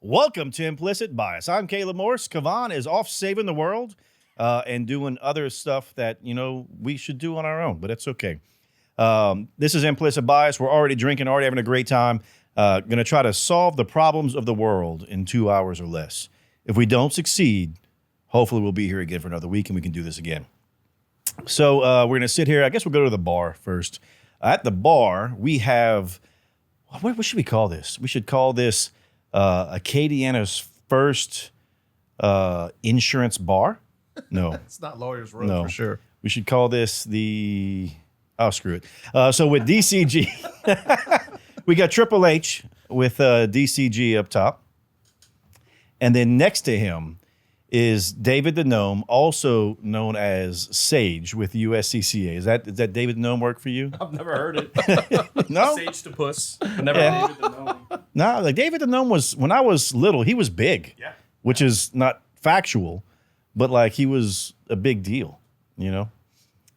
Welcome to Implicit Bias. I'm Caleb Morse. Kavan is off saving the world and doing other stuff that, we should do on our own, but it's okay. This is Implicit Bias. We're already drinking, already having a great time. Going to try to solve the problems of the world in 2 hours or less. If we don't succeed, hopefully we'll be here again for another week and we can do this again. So we're going to sit here. I guess we'll go to the bar first. At the bar, we have, what should we call this? We should call this Acadiana's first insurance bar. No. It's not Lawyers Row No. for sure. We should call this screw it. So with DCG, we got Triple H with DCG up top. And then next to him is David the Gnome, also known as Sage with USCCA. Is that David the Gnome work for you? I've never heard it. No? Sage to puss. I never Yeah. David the Gnome. No, like David the Gnome was, when I was little, he was big. Yeah. Which is not factual, but like he was a big deal,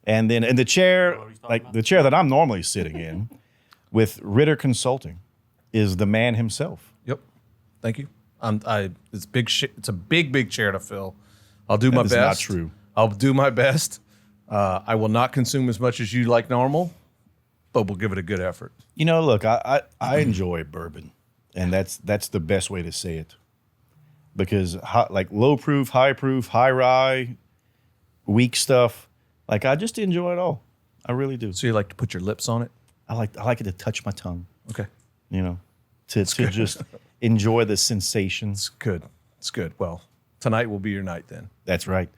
And then in the chair, like the chair that I'm normally sitting in with Ritter Consulting is the man himself. Yep. Thank you. It's big. It's a big chair to fill. I'll do my is best. not true. I'll do my best. I will not consume as much as you like normal, but we'll give it a good effort. Look, I enjoy bourbon, and that's the best way to say it. Because like low proof, high rye, weak stuff, like I just enjoy it all. I really do. So you like to put your lips on it? I like it to touch my tongue, Okay. to just enjoy the sensations. It's good. Well, tonight will be your night then. That's right.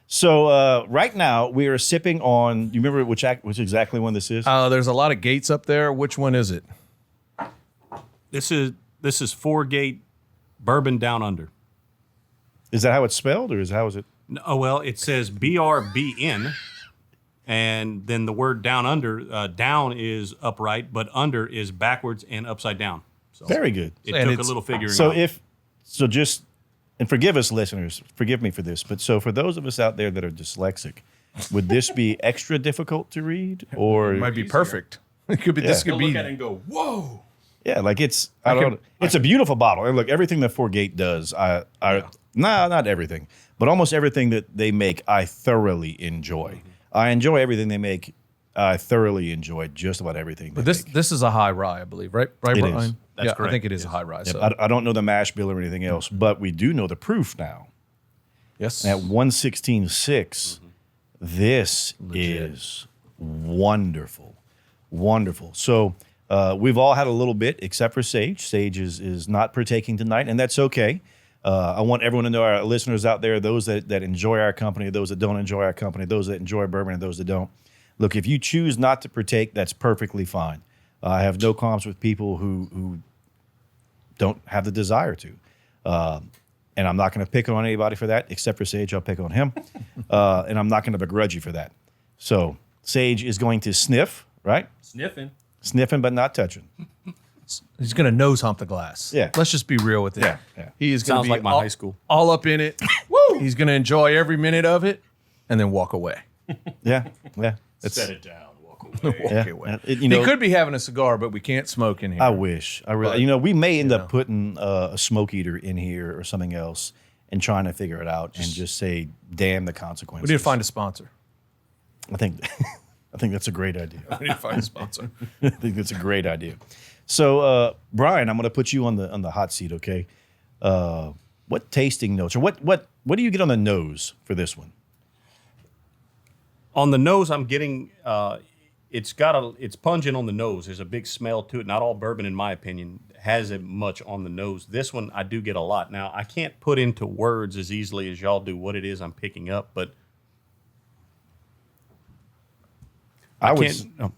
So right now we are sipping on. You remember which exactly one this is? There's a lot of gates up there. Which one is it? This is Four Gate Bourbon Down Under. Is that how it's spelled, or how is it? Oh, well, it says BRBN, and then the word down under, down is upright, but under is backwards and upside down. So Very good. it And took a it's- little figuring So out. and forgive us listeners, forgive me for this, but so for those of us out there that are dyslexic, would this be extra difficult to read, or It might be perfect. It could be. This Yeah. could You'll be. look at it and go, whoa. yeah, like it's it's a beautiful bottle. And look, everything that Four Gate does, not everything, but almost everything that they make, I thoroughly enjoy. Mm-hmm. I enjoy everything they make. I thoroughly enjoy just about everything. But they this make. this is a high rye, I believe, right? Right, It Brian? is. That's yeah, I correct. think it is a Yes. high rise. Yep, So. I don't know the mash bill or anything else, but we do know the proof now. Yes. At 116.6, this is wonderful. Wonderful. So we've all had a little bit, except for Sage. Sage is not partaking tonight, and that's okay. I want everyone to know, our listeners out there, those that enjoy our company, those that don't enjoy our company, those that enjoy bourbon and those that don't. Look, if you choose not to partake, that's perfectly fine. I have no qualms with people who don't have the desire to. And I'm not going to pick on anybody for that, except for Sage. I'll pick on him. And I'm not going to begrudge you for that. So Sage is going to sniff, right? Sniffing. Sniffing, but not touching. He's going to nose hump the glass. Yeah. Let's just be real with it. Yeah. He is going Sounds to be like my high school. all up in it. Woo! He's going to enjoy every minute of it and then walk away. Yeah. That's, Set it down. Walk away. yeah. away. It- He could be having a cigar, but we can't smoke in here. I wish. I really. We may end up putting a smoke eater in here or something else and trying to figure it out and just say, "Damn the consequences." We need to find a sponsor. I think that's a great idea. We need to find a sponsor. I think that's a great idea. So, Brian, I'm going to put you on the hot seat. Okay. What tasting notes, or what do you get on the nose for this one? On the nose, I'm getting it's pungent on the nose. There's a big smell to it. Not all bourbon, in my opinion, has it much on the nose. This one I do get a lot. Now I can't put into words as easily as y'all do what it is I'm picking up, but I'm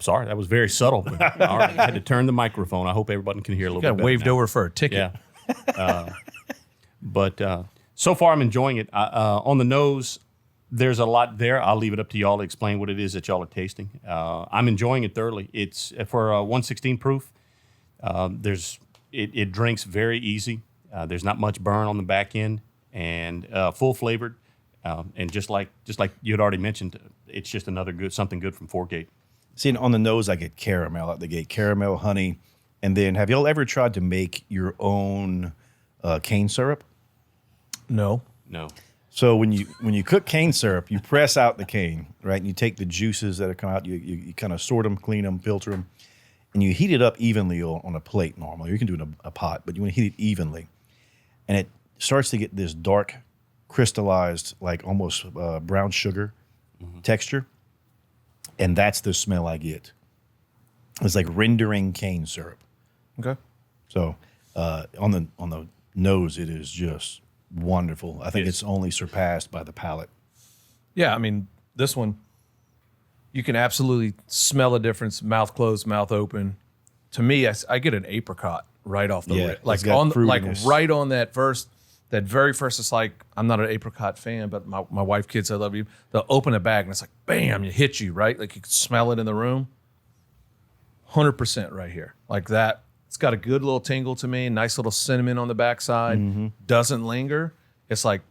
sorry, that was very subtle. But, all right, I had to turn the microphone. I hope everybody can hear a little bit Got better waved now. over for a ticket. Yeah. But so far, I'm enjoying it. On the nose, there's a lot there. I'll leave it up to y'all to explain what it is that y'all are tasting. I'm enjoying it thoroughly. It's for 116 proof. It drinks very easy. There's not much burn on the back end, and full flavored. And just like you had already mentioned, it's just something good from Four Gate. See, on the nose, I get caramel out the gate, caramel, honey. And then have y'all ever tried to make your own cane syrup? No. No. So when you cook cane syrup, you press out the cane, right? And you take the juices that come out, you kind of sort them, clean them, filter them, and you heat it up evenly on a plate normally. You can do it in a pot, but you want to heat it evenly. And it starts to get this dark, crystallized, like almost brown sugar texture. And that's the smell I get. It's like rendering cane syrup. Okay. So on the nose, it is just wonderful. I think Yes. it's only surpassed by the palate. Yeah, I mean, this one, you can absolutely smell a difference. Mouth closed, mouth open. To me, I get an apricot right off the Yeah, rip. it's Like got like fruitiness. right on that very first. It's like I'm not an apricot fan, but my wife, kids, I love you. They'll open a bag and it's like bam, it hits you right. Like you can smell it in the room. 100% right here, like that. It's got a good little tingle to me. Nice little cinnamon on the backside. Mm-hmm. Doesn't linger. It's like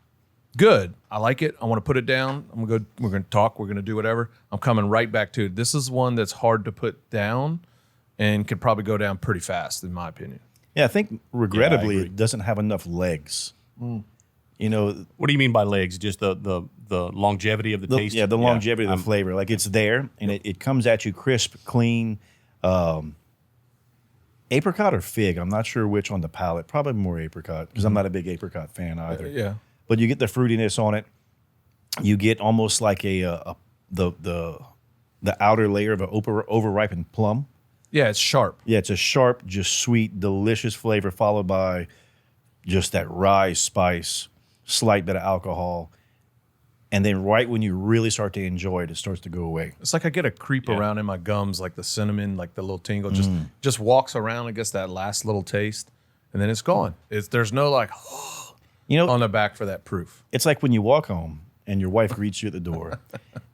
good. I like it. I want to put it down. I'm gonna go. We're gonna talk. We're gonna do whatever. I'm coming right back to it. This is one that's hard to put down, and could probably go down pretty fast, in my opinion. Yeah, I think regrettably agree. it doesn't have enough legs. You know, What do you mean by legs? Just the longevity of the taste? the longevity of the flavor. Like it's there and it comes at you crisp, clean. Apricot or fig? I'm not sure which on the palate. Probably more apricot because I'm not a big apricot fan either. Yeah. But you get the fruitiness on it. You get almost like the outer layer of an overripened plum. Yeah, it's sharp. Yeah, it's a sharp, just sweet, delicious flavor followed by just that rye spice, slight bit of alcohol. And then right when you really start to enjoy it, it starts to go away. It's like I get a creep around in my gums, like the cinnamon, like the little tingle, just walks around and gets that last little taste, and then it's gone. There's no like You know, on the back for that proof. it's like when you walk home and your wife greets you at the door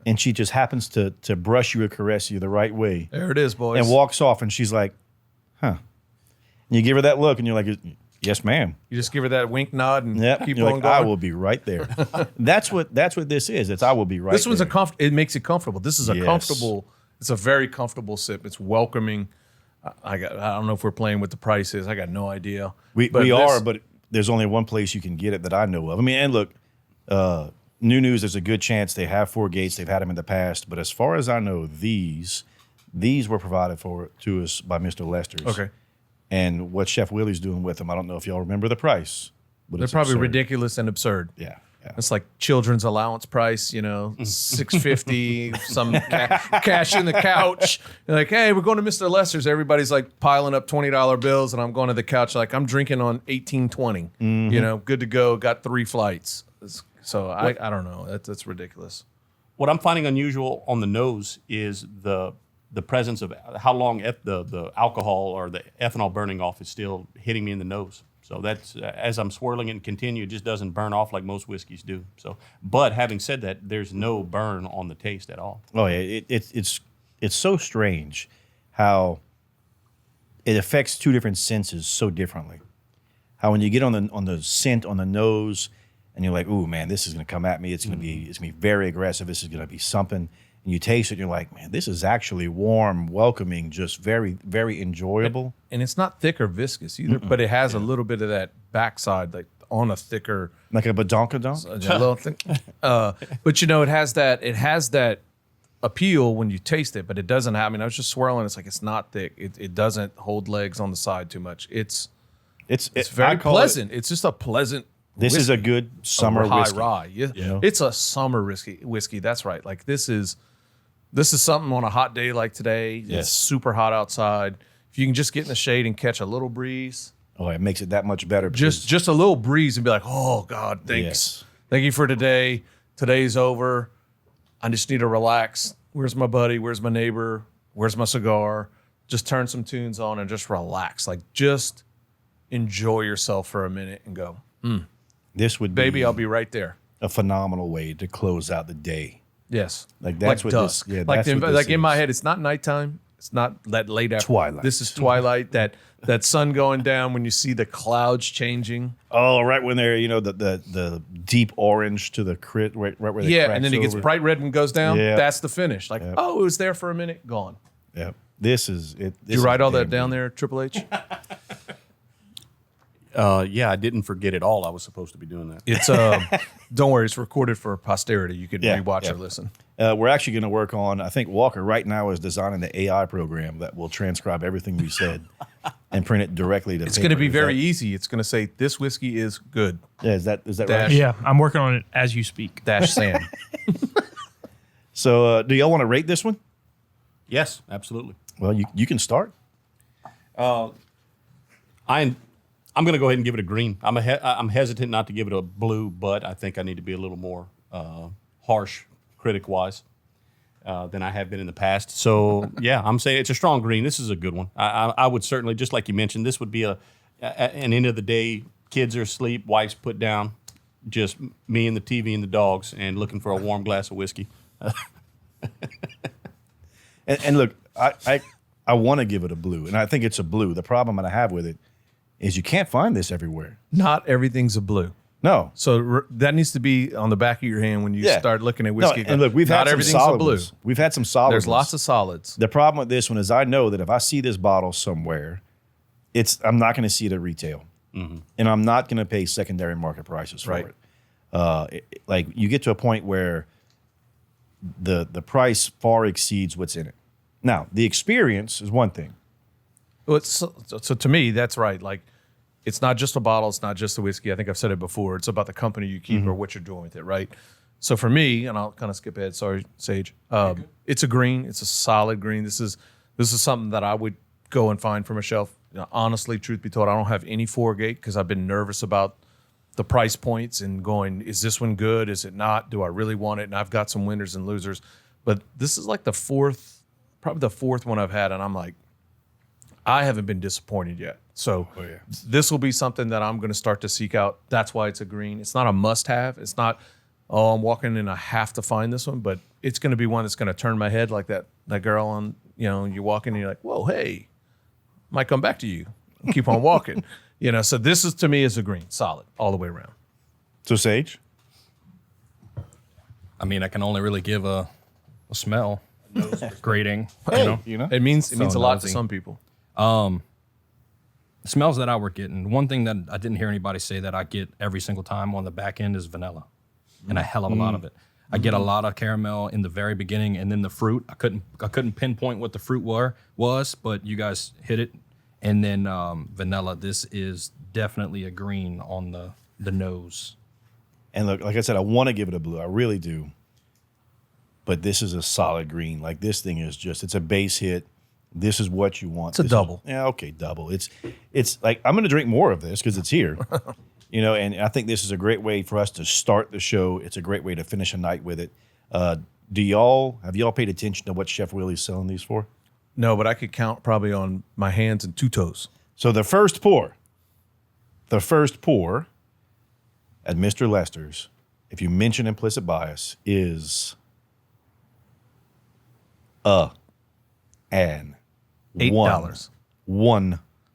and she just happens to brush you or caress you the right way There it is, boys. and walks off and she's like, huh. And you give her that look and you're like, yes, ma'am. You just give her that wink nod and Yeah, keep you're on like, going. I will be right there. That's what this is. It's I will be right This one's there. it makes it comfortable. This is a Yes. comfortable. It's a very comfortable sip. It's welcoming. I don't know if we're playing with the prices. I got no idea. We But this- are, but there's only one place you can get it that I know of. I mean, and look, New News, there's a good chance they have Four Gates. They've had them in the past. But as far as I know, these were provided to us by Mr. Lester's. Okay. And what Chef Willie's doing with them, I don't know if y'all remember the price. But They're it's probably absurd. ridiculous and absurd. Yeah. It's like children's allowance price, $6.50, some cash in the couch. You're like, hey, we're going to Mr. Lester's. Everybody's like piling up $20 bills, and I'm going to the couch like I'm drinking on $18.20. Good to go. Got 3 flights. So I don't know. That's ridiculous. What I'm finding unusual on the nose is the presence of how long the alcohol or the ethanol burning off is still hitting me in the nose. So that's as I'm swirling it and continue, it just doesn't burn off like most whiskeys do. So, but having said that, there's no burn on the taste at all. Oh yeah, it's so strange how it affects two different senses so differently. How when you get on the scent on the nose, and you're like, "Ooh, man, this is gonna come at me. It's gonna be very aggressive. This is gonna be something." And you taste it, and you're like, "Man, this is actually warm, welcoming, just very, very enjoyable." And it's not thick or viscous either, but it has a little bit of that backside, like on a thicker, Like a badonkadonk. a little thing. But it has that appeal when you taste it, but it doesn't have. I mean, I was just swirling. It's like it's not thick. It doesn't hold legs on the side too much. It's very I call pleasant. It's just a pleasant. This is a good summer high whiskey. rye. Yeah. It's a summer whiskey. That's right. Like this is something on a hot day like today. Yes. It's super hot outside. If you can just get in the shade and catch a little breeze, Oh, it makes it that much better. because- just a little breeze, and be like, oh God, thanks. Yes. Thank you for today. Today's over. I just need to relax. Where's my buddy? Where's my neighbor? Where's my cigar? Just turn some tunes on and just relax. Like just enjoy yourself for a minute and go, this would be baby, I'll be right there. a phenomenal way to close out the day. Yes. Like, that's what this- dusk. yeah, like that's what this in my is. head, it's not nighttime. It's not that late after. Twilight. This is twilight. that sun going down when you see the clouds changing. Oh, right when they're the deep orange to the right where they Yeah, cracks and then it gets over. bright red and goes down. Yeah. That's the finish. Like, oh, it was there for a minute, gone. Yeah, this is it. Did you write all that down there, Triple H? Yeah, I didn't forget it all. I was supposed to be doing that. It's don't worry, it's recorded for posterity. You can Yeah, rewatch yeah. or listen. We're actually going to work on, I think Walker right now is designing the AI program that will transcribe everything we said and print it directly to It's paper. going to be Is very that- easy. It's going to say this whiskey is good. Yeah, is that right? Dash. Yeah, I'm working on it as you speak. Dash Sam. So do y'all want to rate this one? Yes, absolutely. Well, you can start. I'm going to go ahead and give it a green. I'm hesitant not to give it a blue, but I think I need to be a little more harsh critic-wise than I have been in the past. So, yeah, I'm saying it's a strong green. This is a good one. I would certainly, just like you mentioned, this would be an end of the day, kids are asleep, wife's put down, just me and the TV and the dogs, and looking for a warm glass of whiskey. And look, I want to give it a blue, and I think it's a blue. The problem that I have with it is you can't find this everywhere. Not everything's a blue. No. So that needs to be on the back of your hand when you Yeah. start looking at No, whiskey. and look, we've Not had some everything's solid a blue. ones. We've had some solid There's ones. lots of solids. The problem with this one is I know that if I see this bottle somewhere, I'm not going to see it at retail, and I'm not going to pay secondary market prices for Right. it. Like you get to a point where the price far exceeds what's in it. Now, the experience is one thing. Well, so to me, that's right. Like, it's not just a bottle. It's not just a whiskey. I think I've said it before. It's about the company you keep or what you're doing with it, right? So for me, and I'll kind of skip ahead. Sorry, Sage. It's a green. It's a solid green. This is something that I would go and find from a shelf. You know, honestly, truth be told, I don't have any 4-gate because I've been nervous about the price points and going, is this one good? Is it not? Do I really want it? And I've got some winners and losers. But this is like probably the fourth one I've had, and I'm like, I haven't been disappointed yet. So this will be something that I'm going to start to seek out. That's why it's a green. It's not a must-have. It's not, oh, I'm walking and I have to find this one, but it's going to be one that's going to turn my head like that girl on, you walk in and you're like, whoa, hey, might come back to you. Keep on walking. So this is, to me, is a green. Solid all the way around. So, Sage? I mean, I can only really give a smell grading. It means a lot to nosy. some people. Smells that I were getting. One thing that I didn't hear anybody say that I get every single time on the back end is vanilla, and a hell of a lot of it. I get a lot of caramel in the very beginning, and then the fruit. I couldn't pinpoint what the fruit was, but you guys hit it. And then vanilla. This is definitely a green on the nose. And look, like I said, I want to give it a blue. I really do. But this is a solid green. Like this thing is it's a base hit. This is what you want. It's a double. Okay, double. It's like I'm going to drink more of this because it's here. And I think this is a great way for us to start the show. It's a great way to finish a night with it. Have y'all paid attention to what Chef Willie's selling these for? No, but I could count probably on my hands and 2 toes. So the first pour at Mr. Lester's, if you mention implicit bias, is an $8.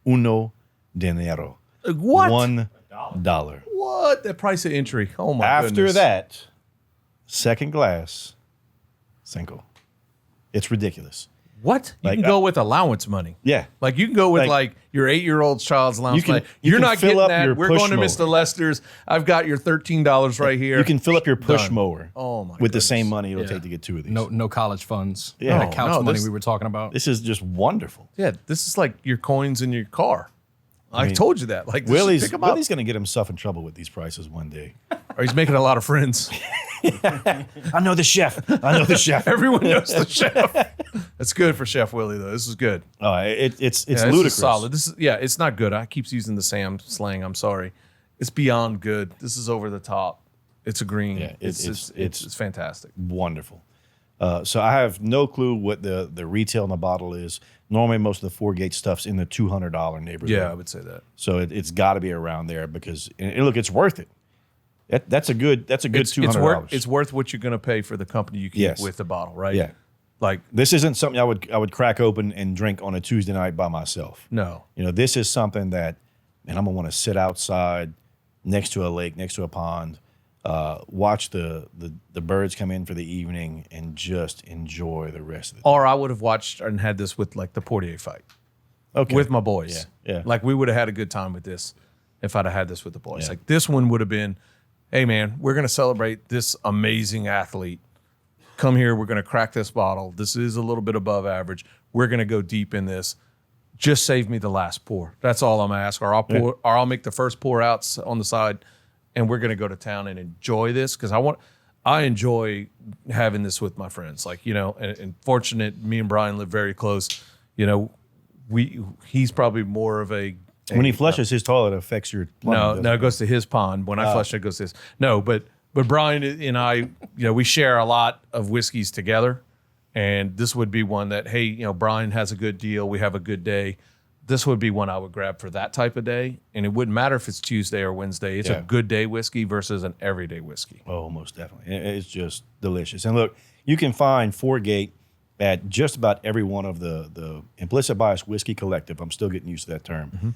uno dinero. What? $1. What? The price of entry. Oh my After goodness. that, second glass, cinco. It's ridiculous. What? You Like, can go with allowance money. Yeah. Like you can go with Like- like your 8-year-old child's allowance You can- money. you You're can not fill getting up that. your We're push going to mower. Mr. Lester's. I've got your $13 right here. You can fill up your push Done. mower Oh, my with the goodness. same money it'll Yeah. take to get 2 of these. No college funds. Yeah. That couch No, money this- we were talking about. This is just wonderful. Yeah, this is like your coins in your car. I told you that. Like, Willie's pick 'em up. going to get himself in trouble with these prices one day. Or he's making a lot of friends. I know the chef. Everyone knows the chef. That's good for Chef Willie, though. This is good. It's Yeah, this is ludicrous. solid. It's not good. I keep using the Sam slang. I'm sorry. It's beyond good. This is over the top. It's a green. Yeah, it's fantastic. Wonderful. So I have no clue what the retail in the bottle is. Normally, most of the 4-gate stuff's in the $200 neighborhood. Yeah, I would say that. So it's got to be around there because and look, it's worth it. That's a good $200. It's worth what you're going to pay for the company you keep Yes. with the bottle, right? Yeah. Like, This isn't something I would crack open and drink on a Tuesday night by myself. no. This is something that, man, I'm gonna want to sit outside next to a lake, next to a pond, watch the birds come in for the evening, and just enjoy the rest of it. Or I would have watched and had this with like the Portier fight Okay. with my boys. Yeah, yeah. Like we would have had a good time with this. if I'd have had this with the boys. Yeah. Like this one would have been, hey man, we're gonna celebrate this amazing athlete. Come here, we're gonna crack this bottle. This is a little bit above average. We're gonna go deep in this. Just save me the last pour. That's all I'm asking. Or I'll pour, or I'll make the first pour out on the side, and we're gonna go to town and enjoy this because I enjoy having this with my friends. Like, you know, and fortunate, me and Brian live very close. You know, he's probably more of a When he flushes his toilet, it affects your plumbing, no, it goes to his pond. When I flush it, goes to his. No, but Brian and I, you know, we share a lot of whiskeys together, and this would be one that, hey, you know, Brian has a good deal. We have a good day. This would be one I would grab for that type of day, and it wouldn't matter if it's Tuesday or Wednesday. It's Yeah. a good day whiskey versus an everyday whiskey. Oh, most definitely. It's just delicious. And look, you can find Fort Gate at just about every one of the Implicit Bias Whiskey Collective. I'm still getting used to that term.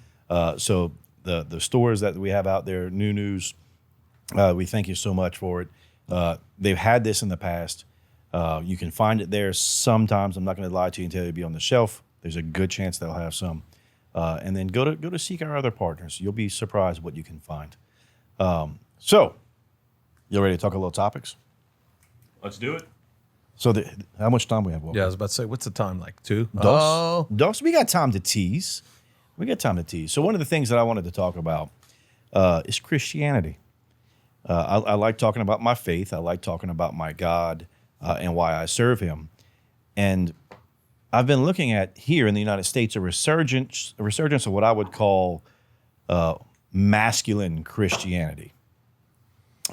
So the stores that we have out there, New News, we thank you so much for it. They've had this in the past. You can find it there sometimes. I'm not going to lie to you and tell you it'll be on the shelf. There's a good chance they'll have some. And then go to seek our other partners. You'll be surprised what you can find. So, you ready to talk a little topics? Let's do it. So, how much time we have? Walker? Yeah, I was about to say, what's the time like? 2? Dos, we got time to tease. So, one of the things that I wanted to talk about is Christianity. I like talking about my faith. I like talking about my God and why I serve Him. And I've been looking at here in the United States a resurgence of what I would call masculine Christianity.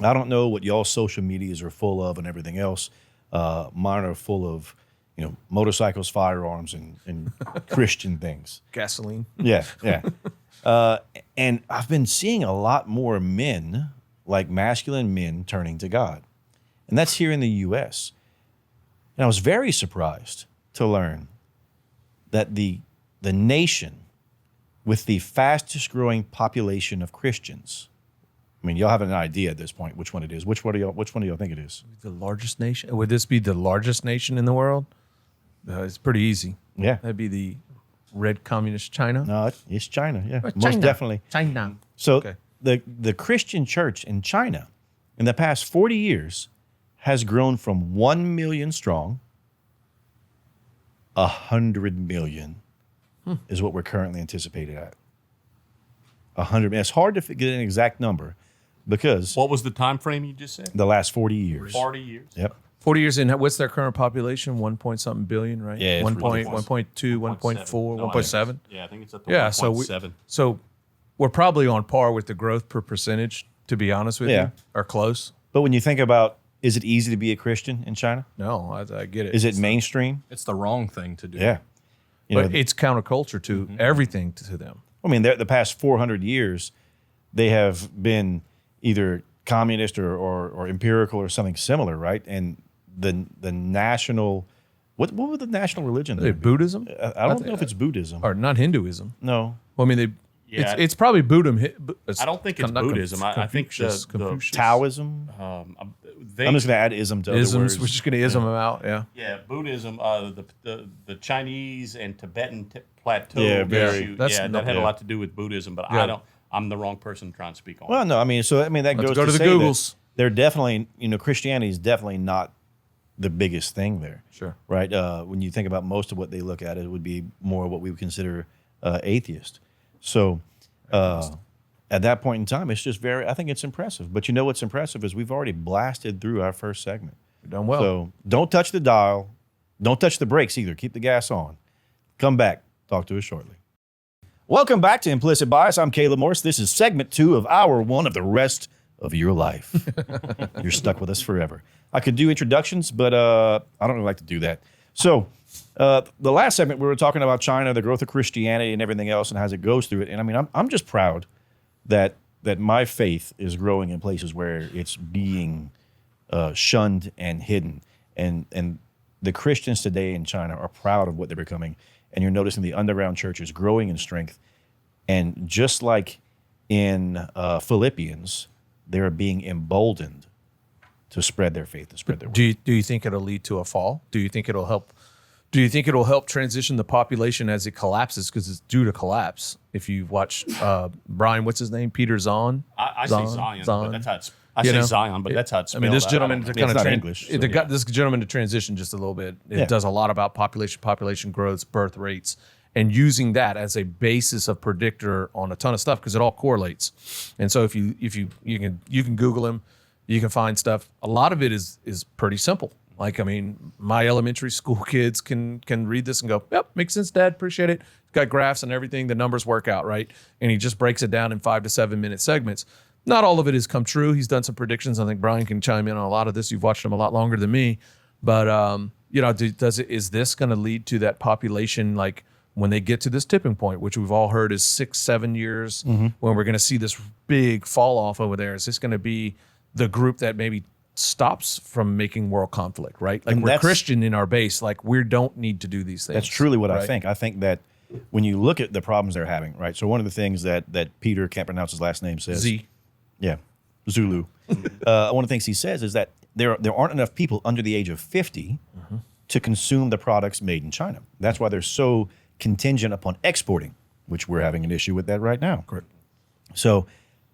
I don't know what y'all social medias are full of and everything else. Mine are full of, you know, motorcycles, firearms, and Christian things. Gasoline. Yeah. And I've been seeing a lot more men, like masculine men, turning to God. And that's here in the U.S. And I was very surprised to learn that the nation with the fastest growing population of Christians, I mean, y'all have an idea at this point which one it is. Which one do y'all think it is? The largest nation? Would this be the largest nation in the world? It's pretty easy. Yeah. That'd be the Red Communist China. No, it's China. Yeah, most China. definitely. China. So Okay. the Christian church in China in the past 40 years has grown from 1 million strong. 100 million is what we're currently anticipated at. 100. It's hard to get an exact number because What was the time frame you just said? the last 40 years. 40 years. Yep. 40 years in, what's their current population? 1 point something billion, right? Yeah, it's 1 point, ridiculous. 1.2, 1.4, 1.7. Yeah, I think it's at the Yeah, so 1.7. so we're probably on par with the growth per percentage, to be honest with Yeah. you, or close. But when you think about, is it easy to be a Christian in China? No, I get it. Is it mainstream? It's the wrong thing to do. Yeah. You But know, it's counterculture to everything to them. I mean, the past 400 years, they have been either communist or empirical or something similar, right? And the national, what would the national religion there be? Buddhism? I don't know if it's Buddhism. Or not Hinduism. No. Well, I mean, Yeah. it's probably Buddhism. I don't think it's Not Buddhism. I think Confucius, the Confucius. Taoism. they, I'm just going to add ism to other Isms. words. We're just going to ism them out. Yeah. yeah, Buddhism, the Chinese and Tibetan plateau Yeah, very. issue, That's that no- had yeah. a lot to do with Buddhism, but Yeah. I'm the wrong person trying to speak on Well, it. no, I mean, that Let's goes go to the say that Googles. they're definitely, Christianity is definitely not the biggest thing there. Sure. Right? When you think about most of what they look at, it would be more what we would consider atheist. So at that point in time, it's just I think it's impressive. But you know what's impressive is we've already blasted through our first segment. You've done well. So don't touch the dial. Don't touch the brakes either. Keep the gas on. Come back. Talk to us shortly. Welcome back to Implicit Bias. I'm Caleb Morse. This is segment 2 of hour 1 of the rest of your life. You're stuck with us forever. I could do introductions, but I don't really like to do that. So the last segment, we were talking about China, the growth of Christianity and everything else and how it goes through it. And I mean, I'm just proud that my faith is growing in places where it's being shunned and hidden. And the Christians today in China are proud of what they're becoming. And you're noticing the underground church is growing in strength. And just like in Philippians, they're being emboldened to spread their faith, to spread their word. Do you think it'll lead to a fall? Do you think it'll help Do you think it'll help transition the population as it collapses? Because it's due to collapse. If you watch Brian, what's his name? Peter Zahn? I say Zion, but that's how it's. I You say know? Zion, but that's how it's I spelled. mean, this I gentleman don't know. to kind It's of not English, so got this gentleman to transition just a little bit. It Yeah. does a lot about population growth, birth rates, and using that as a basis of predictor on a ton of stuff because it all correlates. And so if you can Google him, you can find stuff. A lot of it is pretty simple. Like, I mean, my elementary school kids can read this and go, yep, makes sense, Dad, appreciate it. It's got graphs and everything. The numbers work out, right? And he just breaks it down in 5 to 7 minute segments. Not all of it has come true. He's done some predictions. I think Brian can chime in on a lot of this. You've watched him a lot longer than me. But, is this going to lead to that population, like when they get to this tipping point, which we've all heard is 6-7 years, when we're going to see this big fall off over there? Is this going to be the group that maybe stops from making world conflict, right? Like, And we're that's- Christian in our base. Like, we don't need to do these things. That's truly what I right? think. I think that when you look at the problems they're having, right? So one of the things that Peter, can't pronounce his last name, says. Z. Yeah, Zulu. One of the things he says is that there aren't enough people under the age of 50 to consume the products made in China. That's why they're so contingent upon exporting, which we're having an issue with that right now. Correct. So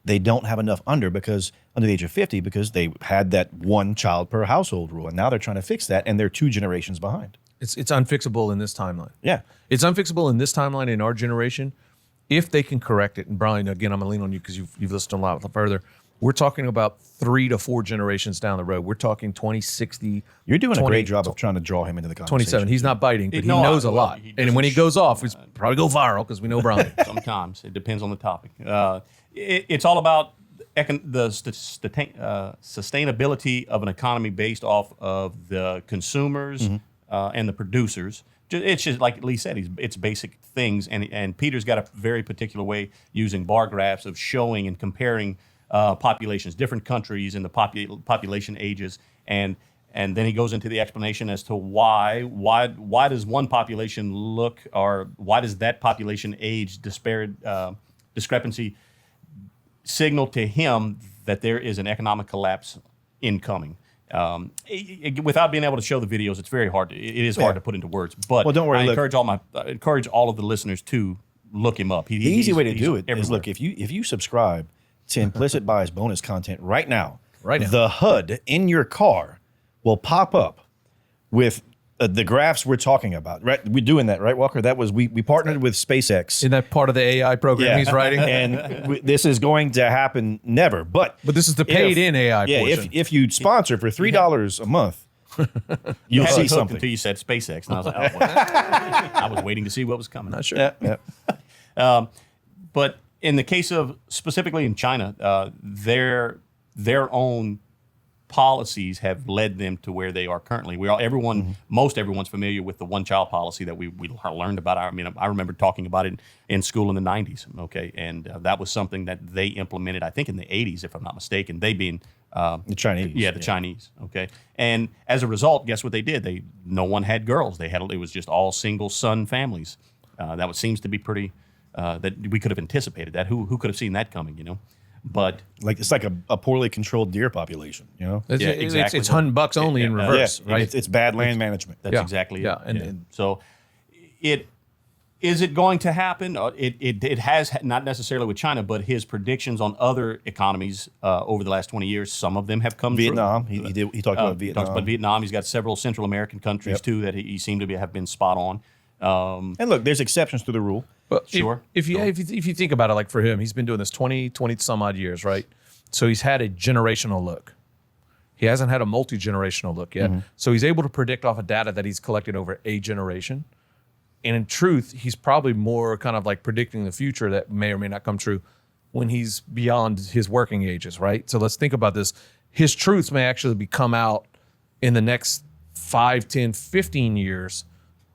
they don't have enough under the age of 50 because they had that one child per household rule, and now they're trying to fix that, and they're 2 generations behind. It's unfixable in this timeline. Yeah. It's unfixable in this timeline in our generation if they can correct it. And Brian, again, I'm going to lean on you because you've listened a lot further. We're talking about 3 to 4 generations down the road. We're talking 2060. You're doing a 20 great job of trying to draw him into the conversation. 27. He's not biting, but he No, knows a well, lot. he And when he doesn't goes off, he's probably go viral because we know Brian. Sometimes it depends on the topic. It's all about the sustainability of an economy based off of the consumers and the producers. It's just like Lee said, it's basic things, and Peter's got a very particular way using bar graphs of showing and comparing populations, different countries and the population ages, and then he goes into the explanation as to why does one population look, or why does that population age discrepancy signal to him that there is an economic collapse incoming. Without being able to show the videos, it's very hard. It is hard to put into words. But Well, don't worry, I look. encourage all of the listeners to look him up. The easy way to he's do it is everywhere. look, if you subscribe to Implicit Bias bonus content right now, Right now. the HUD in your car will pop up with the graphs we're talking about. Right, we're doing that, right, Walker? That was we partnered with SpaceX. In that part of the AI program he's writing. and this is going to happen never. But But this is the paid-in AI yeah, portion. if you sponsor for $3 a month, you'll I had see it hooked something. until you said SpaceX, and I was like, oh, well. I was waiting to see what was coming. Not sure. Yeah. But in the case of specifically in China, their own policies have led them to where they are currently. Most everyone's familiar with the one-child policy that we learned about. I mean, I remember talking about it in school in the 90s, okay? And that was something that they implemented, I think, in the 80s, if I'm not mistaken, they being... The Chinese. Yeah, the Chinese, okay? And as a result, guess what they did? No one had girls. It was just all single-son families. That seems to be pretty... that we could have anticipated that. Who could have seen that coming, you know? But Like it's like a poorly controlled deer population, you know? It's, Yeah, it's, exactly. it's hunting bucks only in reverse, Yeah, right? it's bad land management. that's Yeah. exactly Yeah, it. and- So is it going to happen? It has, not necessarily with China, but his predictions on other economies over the last 20 years, some of them have come Vietnam. true. He talked about He Vietnam. talks about Vietnam. He's got several Central American countries Yep. too that he seemed to have been spot on. And look, there's exceptions to the rule. But Sure. If you think about it, like for him, he's been doing this 20 some odd years, right? So he's had a generational look. He hasn't had a multi-generational look yet. So he's able to predict off of data that he's collected over a generation. And in truth, he's probably more kind of like predicting the future that may or may not come true when he's beyond his working ages, right? So let's think about this. His truths may actually come out in the next 5, 10, 15 years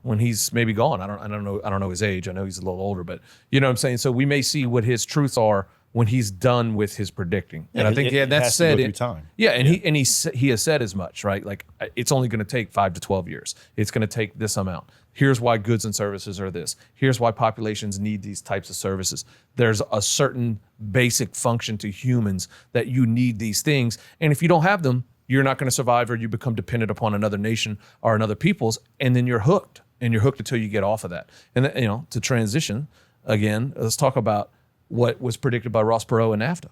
when he's maybe gone. I don't know his age. I know he's a little older, but you know what I'm saying? So we may see what his truths are when he's done with his predicting. And Yeah, I think it that's has to go said through it. time. Yeah, and he has said as much, right? Like it's only going to take 5 to 12 years. It's going to take this amount. Here's why goods and services are this. Here's why populations need these types of services. There's a certain basic function to humans that you need these things. And if you don't have them, you're not going to survive, or you become dependent upon another nation or another people's, and then you're hooked. and you're hooked until you get off of that. And to transition again, let's talk about what was predicted by Ross Perot and NAFTA,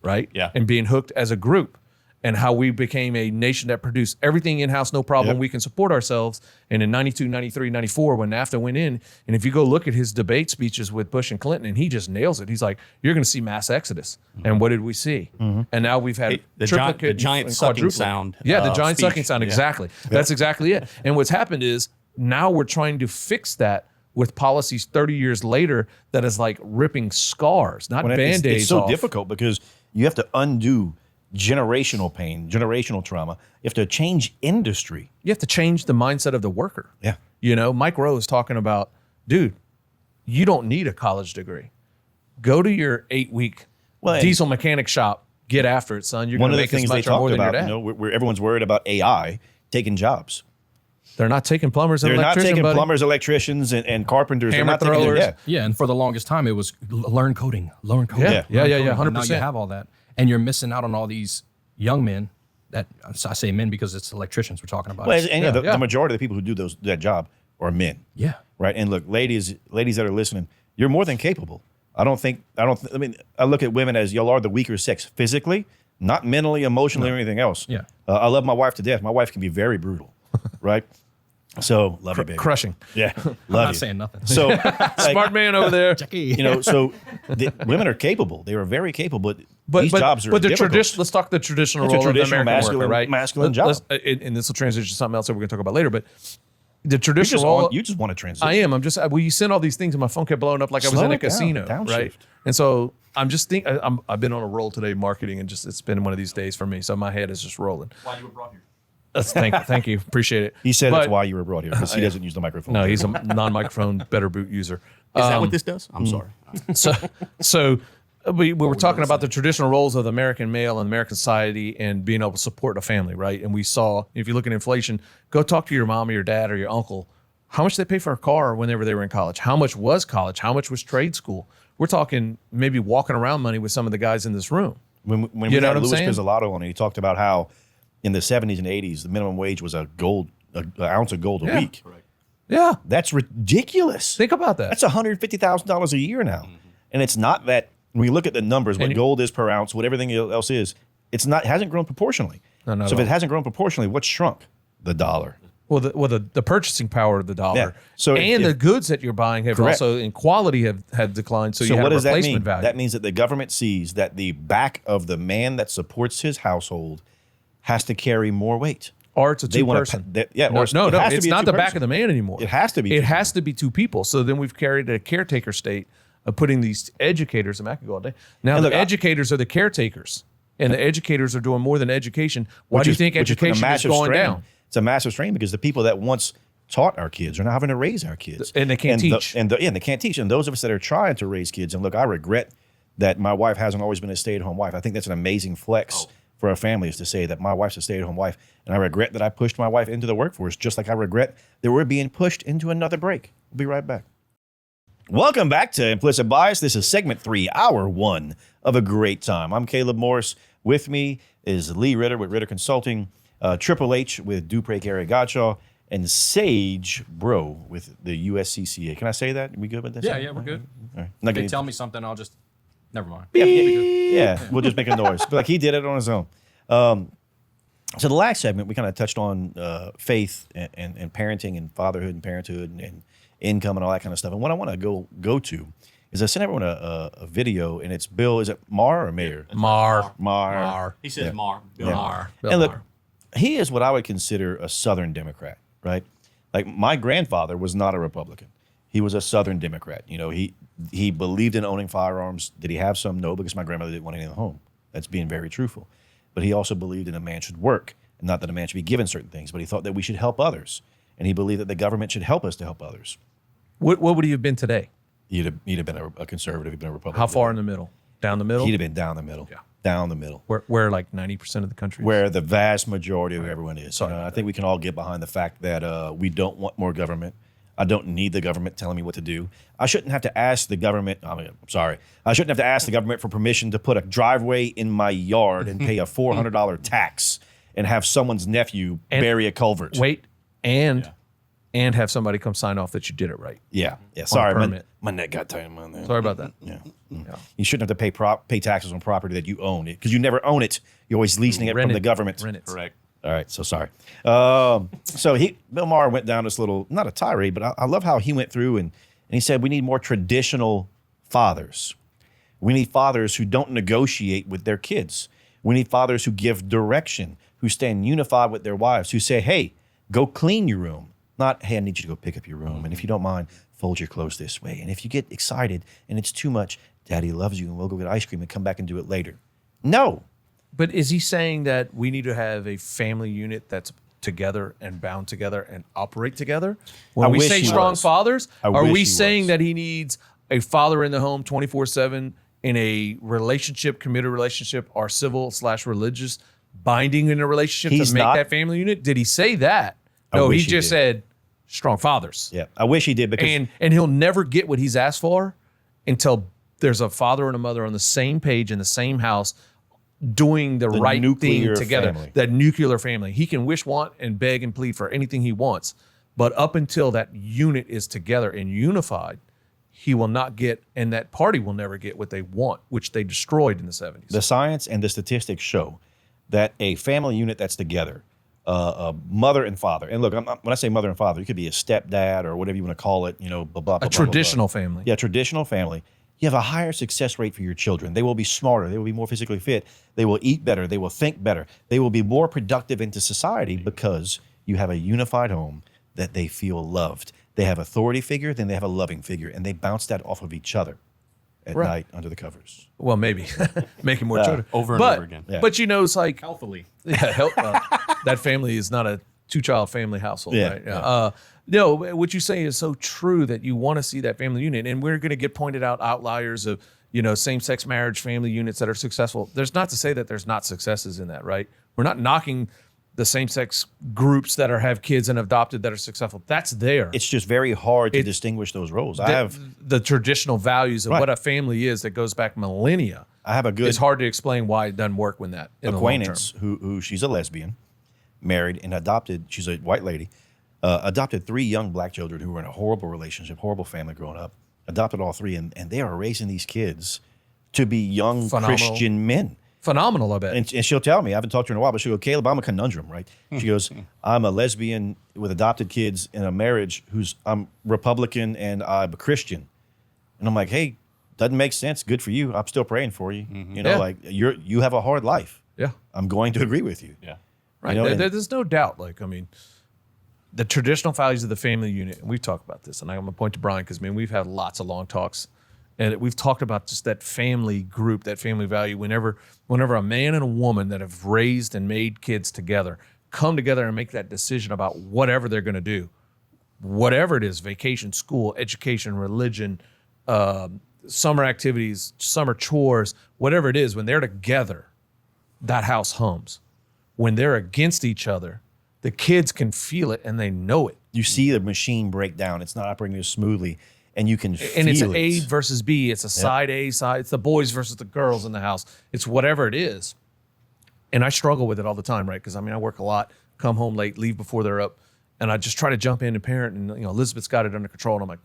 right? Yeah. And being hooked as a group, and how we became a nation that produced everything in-house, no problem. Yep. We can support ourselves. And in 92, 93, 94, when NAFTA went in, and if you go look at his debate speeches with Bush and Clinton, and he just nails it. He's like, you're going to see mass exodus. And what did we see? And now we've had The triplicate giant and sucking quadruplet. sound, Yeah, the giant speech. sucking sound, Yeah. exactly. That's exactly it. And what's happened is now we're trying to fix that with policies 30 years later that is like ripping scars, not When Band-Aids it's so off. difficult because you have to undo generational pain, generational trauma. You have to change industry. You have to change the mindset of the worker. Yeah. Mike Rowe is talking about, dude, you don't need a college degree. Go to your 8-week Well, and- diesel mechanic shop. Get after it, son. You're One going of to the make as things they much or more talked than your about, dad. where everyone's worried about AI taking jobs. They're not taking plumbers and They're not electricians, taking buddy. plumbers, electricians, and carpenters. They're Hammer not taking throwers. yeah. And for the longest time, it was learn coding, learn coding. Yeah, yeah, learn yeah, coding. 100%. And now you have all that, and you're missing out on all these young men. That I say men because it's electricians we're talking about. Well, and the yeah. majority of the people who do that job are men. Yeah. Right. And look, ladies that are listening, you're more than capable. I mean, I look at women as y'all are the weaker sex physically, not mentally, emotionally, or anything else. Yeah. I love my wife to death. My wife can be very brutal. Right. So love you, baby. Crushing. Yeah. I'm Love not you. saying nothing. So like, Smart man over there. so the women are capable. They are very capable. But These jobs are but the difficult. tradition. Let's talk the traditional It's a role of the traditional American masculine- worker, right? masculine job. And this will transition to something else that we're going to talk about later. But the You traditional just, role. you just want to transition. I am. I'm just. Well, you sent all these things, and my phone kept blowing up like I was Slow in a it down, casino, downshift. right? And so I'm just thinking. I've been on a roll today, marketing, and just it's been one of these days for me. So my head is just rolling. Why you were brought here? Thank you, appreciate it. He said But- that's why you were brought here because he doesn't use the microphone. No, he's a non-microphone better boot user. Is that what this does? I'm sorry. So we were talking about the traditional roles of the American male in American society and being able to support a family, right? And we saw, if you look at inflation, go talk to your mom or your dad or your uncle, how much they pay for a car whenever they were in college. How much was college? How much was trade school? We're talking maybe walking around money with some of the guys in this room. When You we know had what I'm Louis saying? Pizzolatto on it, he talked about how in the 70s and 80s, the minimum wage was an ounce of gold a Yeah. week. Yeah, That's ridiculous. think about that. That's $150,000 a year now. And it's not that when you look at the numbers, what And- gold is per ounce, what everything else is, it hasn't grown proportionally. No, not so at if it all. hasn't grown proportionally, what's shrunk? The dollar. Well, the purchasing power of the dollar, Yeah. So and if- the goods that you're buying have Correct. also in quality have declined. So, So you have what a does that replacement mean? value. That means that the government sees that the back of the man that supports his household has to carry more weight. or it's a They wanna two-person. pa- yeah, no, or no, it no, has to it's be a not the back two-person. of the man anymore. It has to be It two has to be two people. So then we've carried a caretaker state of putting these educators. And I could go all day. Now And the look, educators are the caretakers, and the educators are doing more than education. Why do you think which a education is massive going strain. down? It's a massive strain because the people that once taught our kids are now having to raise our kids, And they can't teach. and they can't teach. And those of us that are trying to raise kids, and look, I regret that my wife hasn't always been a stay-at-home wife. I think that's an amazing flex for a family is to say that my wife's a stay-at-home wife, and I regret that I pushed my wife into the workforce, just like I regret that we're being pushed into another break. We'll be right back. Welcome back to Implicit Bias. This is segment 3, hour 1 of a great time. I'm Caleb Morris. With me is Lee Ritter with Ritter Consulting, Triple H with Dupre Gary Godshaw, and Sage Bro with the USCCA. Can I say that? Are we good with this? Yeah, we're good. All right. Not If they gonna- tell me something, I'll just never mind. yeah, we'll just make a noise. But like he did it on his own. So the last segment, we kind of touched on faith and parenting and fatherhood and parenthood and income and all that kind of stuff. And what I want to go to is I sent everyone a video, and it's Bill, is it Maher or Mayer? Maher. He says Mar. Bill Yeah. Maher. And look, he is what I would consider a Southern Democrat, right? Like my grandfather was not a Republican. He was a Southern Democrat. You know, he believed in owning firearms. Did he have some? No, because my grandmother didn't want any in the home. That's being very truthful. But he also believed in a man should work, and not that a man should be given certain things, but he thought that we should help others. And he believed that the government should help us to help others. What would he have been today? He'd have been a conservative, he'd been a Republican. How far in the middle? Down the middle? He'd have been down the middle. Yeah. Down the middle. Where like 90% of the country is? Where the vast majority of everyone is. Sorry I think we can all get behind the fact that we don't want more government. I don't need the government telling me what to do. I shouldn't have to ask the government. I'm sorry. I shouldn't have to ask the government for permission to put a driveway in my yard and pay a $400 tax and have someone's nephew bury a culvert. Wait, and and have somebody come sign off that you did it right. Yeah. Sorry, permit. my neck got tight on there. Sorry about that. Yeah. You shouldn't have to pay taxes on property that you own it because you never own it. You're always leasing it Rent from the government. Rent it. Correct. All right, so sorry. So Bill Maher went down this little, not a tirade, but I love how he went through and he said we need more traditional fathers. We need fathers who don't negotiate with their kids. We need fathers who give direction, who stand unified with their wives, who say, hey, go clean your room. Not, hey, I need you to go pick up your room. And if you don't mind, fold your clothes this way. And if you get excited and it's too much, Daddy loves you and we'll go get ice cream and come back and do it later. No. But is he saying that we need to have a family unit that's together and bound together and operate together? When I we wish say he strong was. fathers, I are wish we he saying was. that he needs a father in the home 24/7 in a relationship, committed relationship, or civil/religious binding in a relationship He's to make not- that family unit? Did he say that? I No, he wish he just did. said strong fathers. Yeah, I wish he did because And he'll never get what he's asked for until there's a father and a mother on the same page in the same house doing the right thing nuclear together. family. That nuclear family. He can wish, want, and beg and plead for anything he wants. But up until that unit is together and unified, he will not get, and that party will never get what they want, which they destroyed in the 70s. the science and the statistics show that a family unit that's together, a mother and father, and look, when I say mother and father, it could be a stepdad or whatever you want to call it, blah, blah, blah, blah, a blah, traditional blah. family. Yeah, traditional family. You have a higher success rate for your children. They will be smarter. They will be more physically fit. They will eat better. They will think better. They will be more productive into society because you have a unified home that they feel loved. They have authority figure, then they have a loving figure, and they bounce that off of each other at Right. night under the covers. Well, maybe making more children over and But- over again. Yeah. But it's like Healthily. yeah, that family is not a 2-child family household, Yeah, right? yeah. No, what you say is so true that you want to see that family unit, and we're going to get pointed out outliers of same-sex marriage family units that are successful. There's not to say that there's not successes in that, right? We're not knocking the same-sex groups that have kids and adopted that are successful. That's there. It's just very hard to distinguish those roles. I have the traditional values of Right. what a family is that goes back millennia. a good It's hard to explain why it doesn't work when that in the long term. acquaintance who she's a lesbian, married and adopted. She's a white lady, adopted 3 young black children who were in a horrible relationship, horrible family growing up. Adopted all 3, and they are raising these kids to be young Phenomenal. Christian men. Phenomenal, I bet. And she'll tell me, I haven't talked to her in a while, but she'll go, Caleb, I'm a conundrum, right? She goes, I'm a lesbian with adopted kids in a marriage I'm Republican and I'm a Christian. And I'm like, hey, doesn't make sense. Good for you. I'm still praying for you. Yeah. Like you have a hard life. Yeah. I'm going to agree with you. Yeah. Right. You know, and- There's no doubt. The traditional values of the family unit, and we've talked about this, and I'm going to point to Brian because, we've had lots of long talks, and we've talked about just that family group, that family value. Whenever a man and a woman that have raised and made kids together come together and make that decision about whatever they're going to do, whatever it is, vacation, school, education, religion, summer activities, summer chores, whatever it is, when they're together, that house hums. When they're against each other, the kids can feel it and they know it. You see the machine break down. It's not operating as smoothly, and you can feel And it's it. A versus B. It's a side A, side. It's the boys versus the girls in the house. It's whatever it is. And I struggle with it all the time, right? Because I work a lot, come home late, leave before they're up, and I just try to jump in and parent. And Elizabeth's got it under control, and I'm like,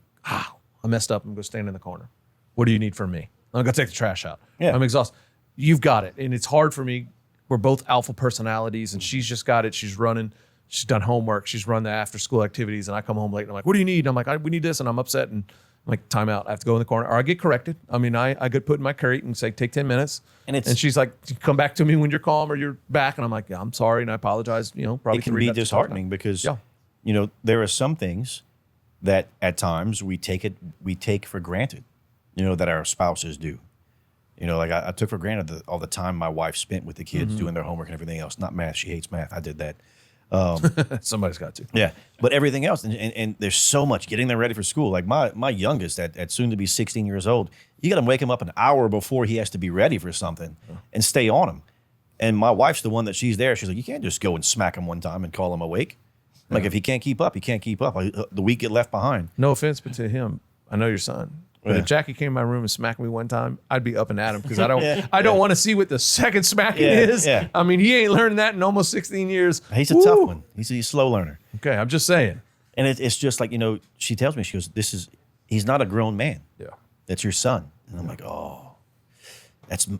I messed up. I'm going to stand in the corner. What do you need from me? I'm going to take the trash out. Yeah. I'm exhausted. You've got it, and it's hard for me. We're both alpha personalities, and she's just got it. She's running. She's done homework. She's run the after school activities, and I come home late and I'm like, what do you need? And I'm like, we need this, and I'm upset, and I'm like, time out. I have to go in the corner, or I get corrected. I get put in my crate and say, take 10 minutes. And she's like, come back to me when you're calm or you're back. And I'm like, yeah, I'm sorry, and I apologize. Probably It can 3 be nuts to talk disheartening about. because Yeah. there are some things that at times we take for granted, that our spouses do. Like I took for granted all the time my wife spent with the kids Mm-hmm. doing their homework and everything else. Not math. She hates math. I did that. Somebody's got to. Yeah. But everything else, and there's so much getting them ready for school. Like my youngest at soon to be 16 years old, you got to wake him up an hour before he has to be ready for something and stay on him. And my wife's the one that she's there. She's like, you can't just go and smack him one time and call him awake. Like if he can't keep up, he can't keep up. The week get left behind. No offense, but to him, I know your son. But Yeah. if Jackie came in my room and smacked me one time, I'd be up and at him because I don't want to see what the second smacking Yeah, is. yeah. He ain't learned that in almost 16 years. He's a Woo! tough one. He's a slow learner. Okay, I'm just saying. And it's just like, she tells me, she goes, he's not a grown man. Yeah. That's your son. And I'm like,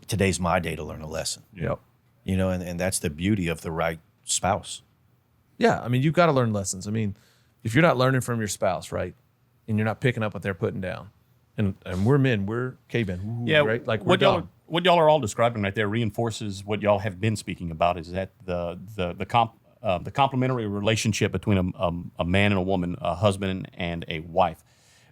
today's my day to learn a lesson. Yep. And that's the beauty of the right spouse. Yeah. I mean, you've got to learn lessons. I mean, if you're not learning from your spouse, right, and you're not picking up what they're putting down, and we're men, we're cavemen, Yeah, right? Like we're dumb. what y'all are all describing right there reinforces what y'all have been speaking about. Is that the complementary relationship between a man and a woman, a husband and a wife.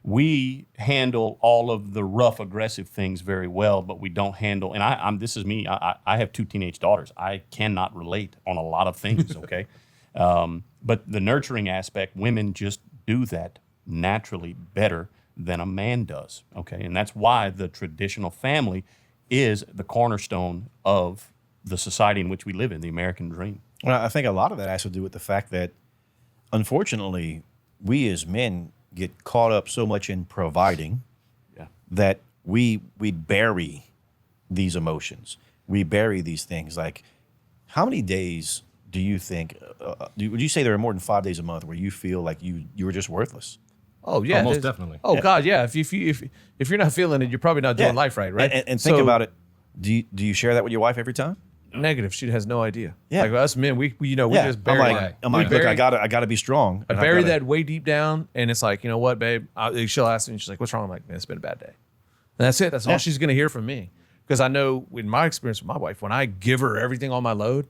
We handle all of the rough, aggressive things very well, but we don't handle. And this is me. I have 2 teenage daughters. I cannot relate on a lot of things. Okay, but the nurturing aspect, women just do that naturally better than a man does. Okay, and that's why the traditional family is the cornerstone of the society in which we live in, the American dream. Well, I think a lot of that has to do with the fact that, unfortunately, we as men get caught up so much in providing that we bury these emotions. We bury these things. Like, how many days do you think, would you say there are more than 5 days a month where you feel like you were just worthless? Oh yeah, most there's- definitely. Oh God, yeah. If you're not feeling it, you're probably not doing life right, right? And think about it. Do you share that with your wife every time? Negative. She has no idea. Yeah. Like us men, we just bury that. I'm We like, look, bury- I gotta be strong. I and bury gotta- that way deep down, and it's like, you know what, babe? She'll ask me, and she's like, "What's wrong?" I'm like, "Man, it's been a bad day," and that's it. That's all she's gonna hear from me, because I know, in my experience with my wife, when I give her everything on my load,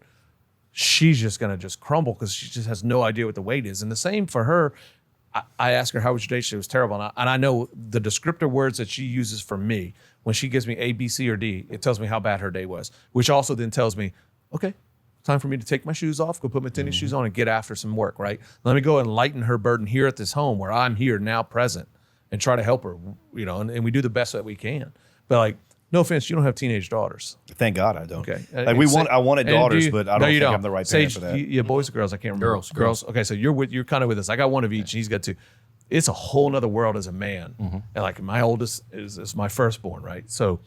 she's just gonna just crumble because she just has no idea what the weight is. And the same for her. I asked her, "How was your day?" She was terrible, and I know the descriptive words that she uses for me when she gives me A, B, C, or D. It tells me how bad her day was, which also then tells me, okay, time for me to take my shoes off, go put my tennis shoes on, and get after some work. Right? Let me go and lighten her burden here at this home where I'm here now, present, and try to help her. And we do the best that we can. But like, no offense, you don't have teenage daughters. Thank God I don't. Okay. Like I wanted And daughters, but I don't you think I'm the right parent Sage, for that. You boys or girls? I can't remember. Girls. Okay, so you're kind of with us. I got one of each. He's got 2. It's a whole nother world as a man. And like my oldest is my firstborn, right? So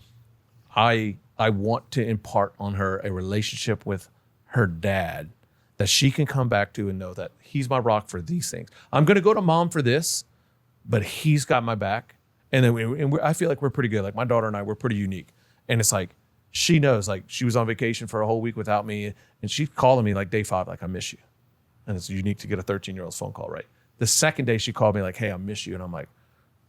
I want to impart on her a relationship with her dad that she can come back to and know that he's my rock for these things. I'm going to go to mom for this, but he's got my back. And then I feel like we're pretty good. Like my daughter and I, we're pretty unique. And it's like, she knows, like she was on vacation for a whole week without me. And she's calling me like day 5, like, I miss you. And it's unique to get a 13-year-old's phone call, right? The second day she called me like, hey, I miss you. And I'm like,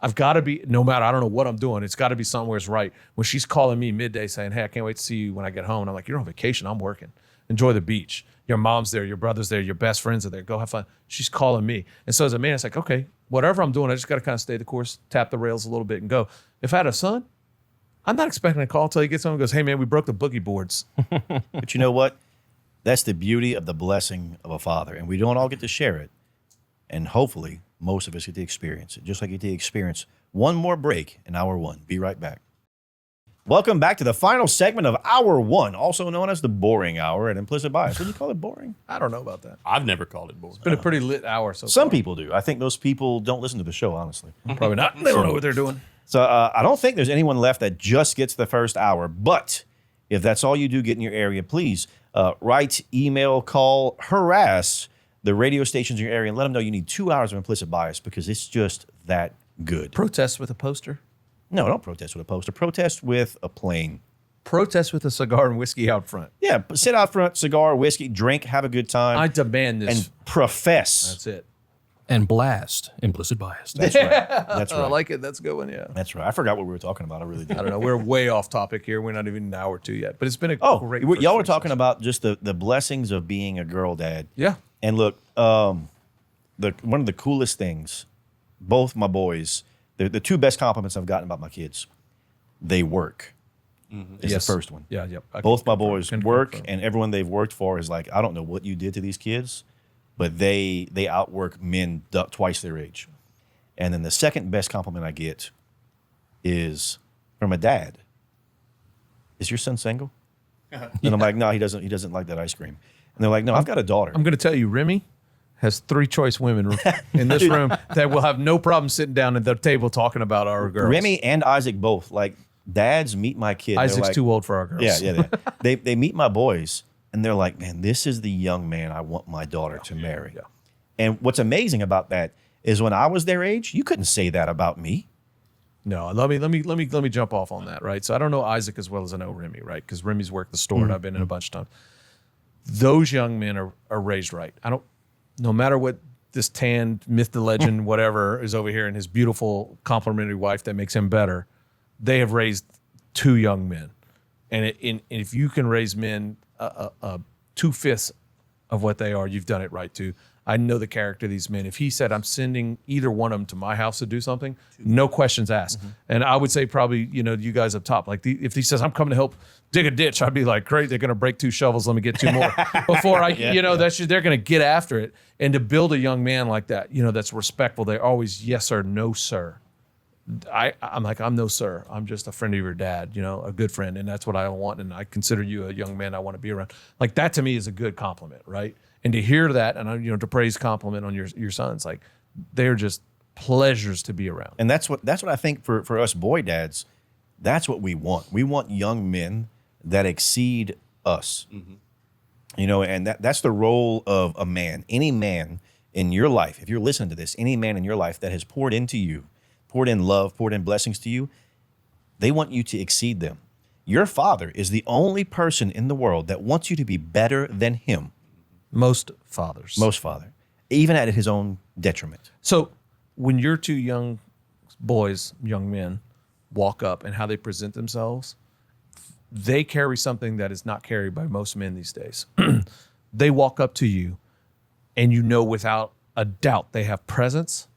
I've got to be, no matter, I don't know what I'm doing, it's got to be somewhere it's right. When she's calling me midday saying, hey, I can't wait to see you when I get home. And I'm like, you're on vacation, I'm working. Enjoy the beach. Your mom's there, your brother's there, your best friends are there. Go have fun. She's calling me. And so as a man, it's like, okay, whatever I'm doing, I just got to kind of stay the course, tap the rails a little bit and go. If I had a son, I'm not expecting a call until he gets home and goes, hey man, we broke the boogie boards. But you know what? That's the beauty of the blessing of a father. And we don't all get to share it. And hopefully, most of us get to experience it. Just like you get to experience one more break in hour 1. Be right back. Welcome back to the final segment of hour 1, also known as the boring hour at Implicit Bias. Would you call it boring? I don't know about that. I've never called it boring. It's been a pretty lit hour so Some far. people do. I think those people don't listen to the show, honestly. Probably not. They don't know what they're doing. So I don't think there's anyone left that just gets the first hour. But if that's all you do get in your area, please write, email, call, harass the radio stations in your area and let them know you need 2 hours of Implicit Bias because it's just that good. Protest with a poster. No, don't protest with a poster. Protest with a plane. Protest with a cigar and whiskey out front. Yeah, but sit out front, cigar, whiskey, drink, have a good time, I demand this. and profess. That's it. And blast implicit bias. That's right. That's I right. like it. That's a good one. Yeah. That's right. I forgot what we were talking about. I really did. I don't know. We're way off topic here. We're not even an hour or 2 yet, but it's been a Oh, great. y'all were first talking session. about just the blessings of being a girl dad. Yeah. And look, one of the coolest things, both my boys, the 2 best compliments I've gotten about my kids, they work. Is Yes. the first one. Yeah. Yep. I Both can my confirm, boys can work, confirm. and everyone they've worked for is like, I don't know what you did to these kids, but they outwork men twice their age. And then the second best compliment I get is from a dad. Is your son single? And I'm like, no, he doesn't like that ice cream. And they're like, no, I've got a daughter. I'm going to tell you, Remy has 3 choice women in this room that will have no problem sitting down at the table talking about our girls. Remy and Isaac both, like, dads meet my kid. They're Isaac's like, too old for our girls. Yeah. They meet my boys, and they're like, man, this is the young man I want my daughter to marry. Yeah. And what's amazing about that is when I was their age, you couldn't say that about me. No, let me jump off on that, right? So I don't know Isaac as well as I know Remy, right? Because Remy's worked the store and I've been in a bunch of times. Those young men are raised right. No matter what this tanned myth, the legend, whatever is over here and his beautiful complimentary wife that makes him better, they have raised two young men. And if you can raise men 2/5 of what they are, you've done it right too. I know the character of these men. If he said, I'm sending either one of them to my house to do something, no questions asked. And I would say probably, you guys up top, like if he says, I'm coming to help dig a ditch, I'd be like, great, they're going to break 2 shovels. Let me get 2 more before they're going to get after it. And to build a young man like that, that's respectful. They're always, yes, sir, no, sir. I'm like, I'm no sir. I'm just a friend of your dad, a good friend. And that's what I want. And I consider you a young man I want to be around. Like that to me is a good compliment, right? And to hear that and, to praise compliment on your sons, like they're just pleasures to be around. And that's what I think for us boy dads, that's what we want. We want young men that exceed us. And that's the role of a man. Any man in your life, if you're listening to this, any man in your life that has poured into you, poured in love, poured in blessings to you, they want you to exceed them. Your father is the only person in the world that wants you to be better than him. Most fathers. Even at his own detriment. So when your 2 young boys, young men, walk up and how they present themselves, they carry something that is not carried by most men these days. They walk up to you and without a doubt they have presence.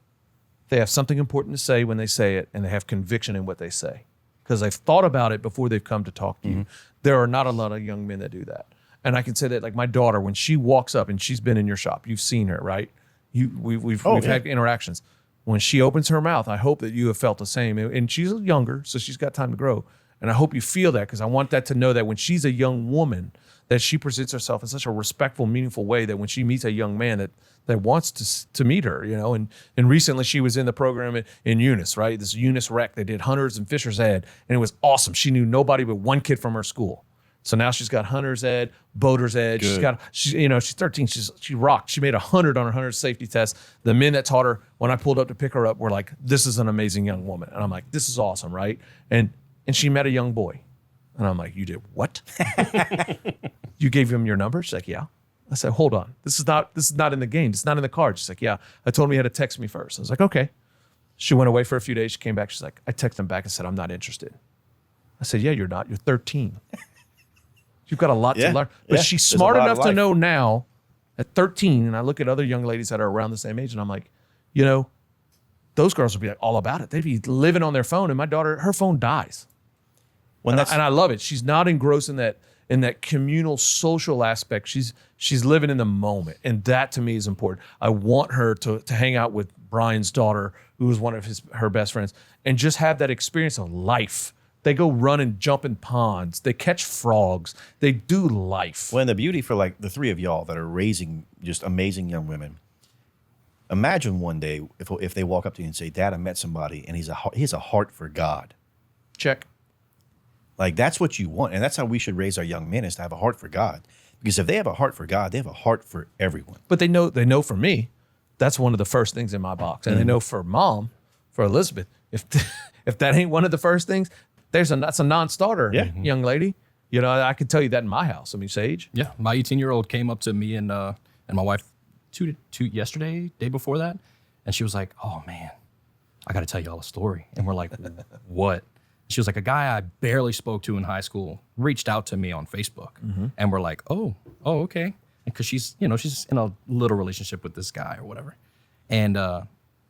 They have something important to say when they say it, and they have conviction in what they say because they've thought about it before they've come to talk to you. There are not a lot of young men that do that. And I can say that, like my daughter, when she walks up and she's been in your shop, you've seen her, right? We've had interactions. When she opens her mouth, I hope that you have felt the same. And she's younger, so she's got time to grow. And I hope you feel that because I want that to know that when she's a young woman, that she presents herself in such a respectful, meaningful way that when she meets a young man that wants to meet her, And recently she was in the program in Eunice, right? This Eunice rec. They did Hunter's and Fisher's Ed, and it was awesome. She knew nobody but one kid from her school. So now she's got Hunter's Ed, Boater's Ed. Good. She's 13. She rocked. She made 100 on her 100 safety test. The men that taught her, when I pulled up to pick her up, were like, "This is an amazing young woman." And I'm like, "This is awesome, right?" And she met a young boy, and I'm like, "You did what? You gave him your number?" She's like, "Yeah." I said, "Hold on. This is not in the game. It's not in the card." She's like, "Yeah." I told him he had to text me first. I was like, "Okay." She went away for a few days. She came back. She's like, I texted him back and said, "I'm not interested." I said, "Yeah, you're not. You're 13. You've got a lot to learn." But she's smart enough to know now at 13, and I look at other young ladies that are around the same age, and I'm like, those girls would be like all about it. They'd be living on their phone, and my daughter, her phone dies. And I love it. She's not engrossed in that communal social aspect. She's living in the moment, and that to me is important. I want her to hang out with Brian's daughter, who is one of her best friends, and just have that experience of life. They go run and jump in ponds. They catch frogs. They do life. Well, and the beauty for like the 3 of y'all that are raising just amazing young women. Imagine one day if they walk up to you and say, "Dad, I met somebody and he has a heart for God." Check. Like that's what you want, and that's how we should raise our young men, is to have a heart for God. Because if they have a heart for God, they have a heart for everyone. But they know for me, that's one of the first things in my box, and they know for Mom, for Elizabeth, if that ain't one of the first things, that's a non-starter, young lady. I could tell you that in my house. I mean, Sage. Yeah, my 18-year-old came up to me and my wife yesterday, day before that, and she was like, "Oh man, I got to tell y'all a story." And we're like, "What?" She was like, "A guy I barely spoke to in high school reached out to me on Facebook," and we're like, "Oh, okay," because she's in a little relationship with this guy or whatever, and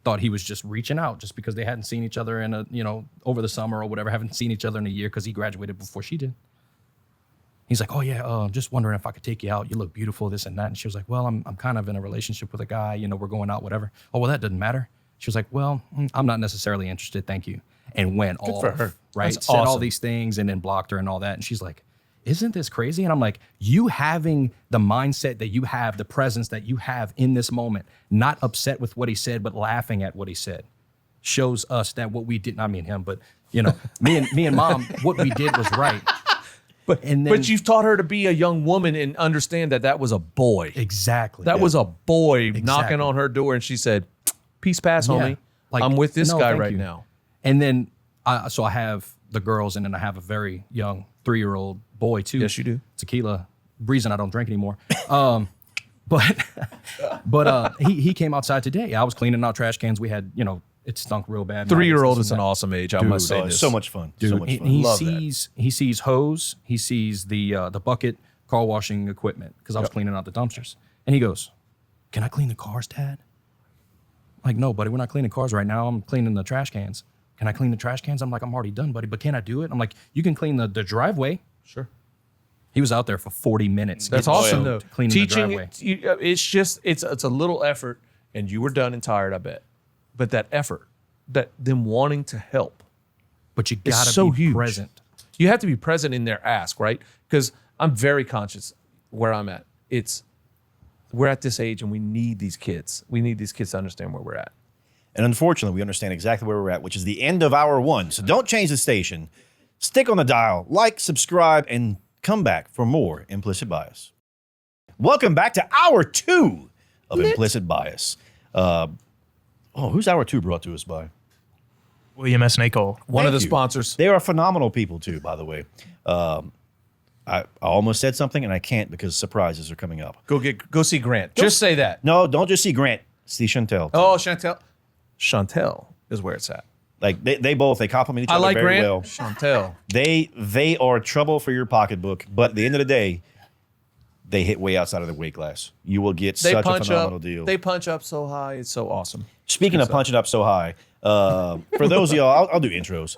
thought he was just reaching out just because they hadn't seen each other in over the summer or whatever, haven't seen each other in a year because he graduated before she did. He's like, "Oh yeah, just wondering if I could take you out. You look beautiful, this and that." And she was like, "Well, I'm kind of in a relationship with a guy. We're going out, whatever." "Oh, well, that doesn't matter." She was like, "Well, I'm not necessarily interested, thank you." And went off, for her. right? That's Said all awesome. these things and then blocked her and all that. And she's like, "Isn't this crazy?" And I'm like, you having the mindset that you have, the presence that you have in this moment, not upset with what he said, but laughing at what he said, shows us that what we did, not me and him, but me and Mom, what we did was right. But you've taught her to be a young woman and understand that was a boy. Exactly. That was a boy knocking on her door, and she said, peace pass, homie. Like, I'm with this no, guy thank right you. now. And then so I have the girls, and then I have a very young 3-year-old boy too. Yes, you do. Tequila, reason I don't drink anymore. But he came outside today. I was cleaning out trash cans. We had, it stunk real bad. 3-year-old Maggots, is an awesome age. I must say Oh, it's this. so much fun. dude. So much And fun. he Love that. sees hose. He sees the bucket car washing equipment because I was cleaning out the dumpsters. And he goes, "Can I clean the cars, Dad?" I'm like, "No, buddy, we're not cleaning cars right now. I'm cleaning the trash cans." "Can I clean the trash cans?" I'm like, "I'm already done, buddy, but can I do it?" I'm like, "You can clean the driveway." Sure. He was out there for 40 minutes. That's getting awesome, soaked, though. cleaning Teaching, the driveway. it's a little effort, and you were done and tired, I bet. But that effort, that them wanting to help, But you it's gotta so be huge. present. You have to be present in their ask, right? Because I'm very conscious where I'm at. We're at this age, and we need these kids. We need these kids to understand where we're at. And unfortunately, we understand exactly where we're at, which is the end of hour one. So don't change the station. Stick on the dial, like, subscribe, and come back for more Implicit Bias. Welcome back to hour two of Implicit Bias. Who's hour two brought to us by? William S. Nacole. One Thank of the you. sponsors. They are phenomenal people, too, by the way. I almost said something, and I can't because surprises are coming up. Go see Grant. Just say that. No, don't just see Grant. See Chantel. Oh, Chantel. Chantel is where it's at. Like, they both, they complement each I other like very Grant. well. Chantel. They are trouble for your pocketbook, but at the end of the day, they hit way outside of the weight class. You will get They such a punch phenomenal up. deal. They punch up so high. It's so awesome. Speaking of punching up so high, for those of y'all, I'll do intros.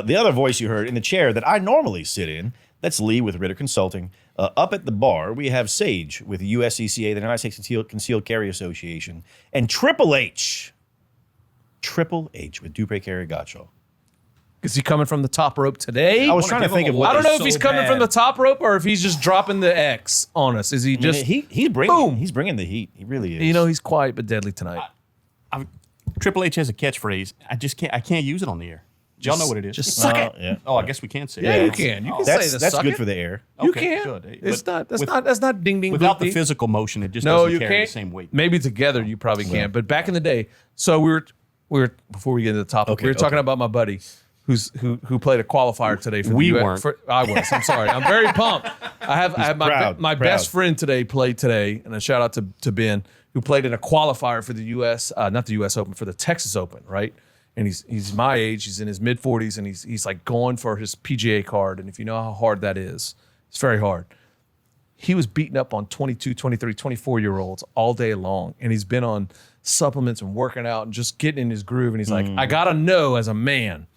The other voice you heard in the chair that I normally sit in, that's Lee with Ritter Consulting. Up at the bar, we have Sage with USCCA, the United States Concealed Carry Association, and Triple H with Dupre Carry Gotcha. Is he coming from the top rope today? I was trying to think of what I don't know if so he's coming from bad. the top rope or if he's just dropping the X on us. Is he just? he's bringing the heat. He really is. He's quiet but deadly tonight. Triple H has a catchphrase. I can't use it on the air. Do y'all know what it is? Just suck it. Yeah. Oh, I guess we can say Yeah, it. you can. You can That's say the suck good it. for the air. You Okay, can. good. It's But not. That's not ding ding. Without boop, the physical motion, it just No, doesn't you carry can't. the same weight. Maybe together you probably can. But back in the day, so we were before we get into the topic, Okay, we were talking okay. about my buddy who played a qualifier today for We the US. weren't. I was. I'm sorry. I'm very pumped. I have proud, my proud. best friend today played today, and a shout out to Ben who played in a qualifier for the US, not the US Open, for the Texas Open, right? And he's my age. He's in his mid 40s, and he's like going for his PGA card. And if you know how hard that is, it's very hard. He was beating up on 22, 23, 24-year-olds all day long. And he's been on supplements and working out and just getting in his groove. And he's like, I got to know as a man,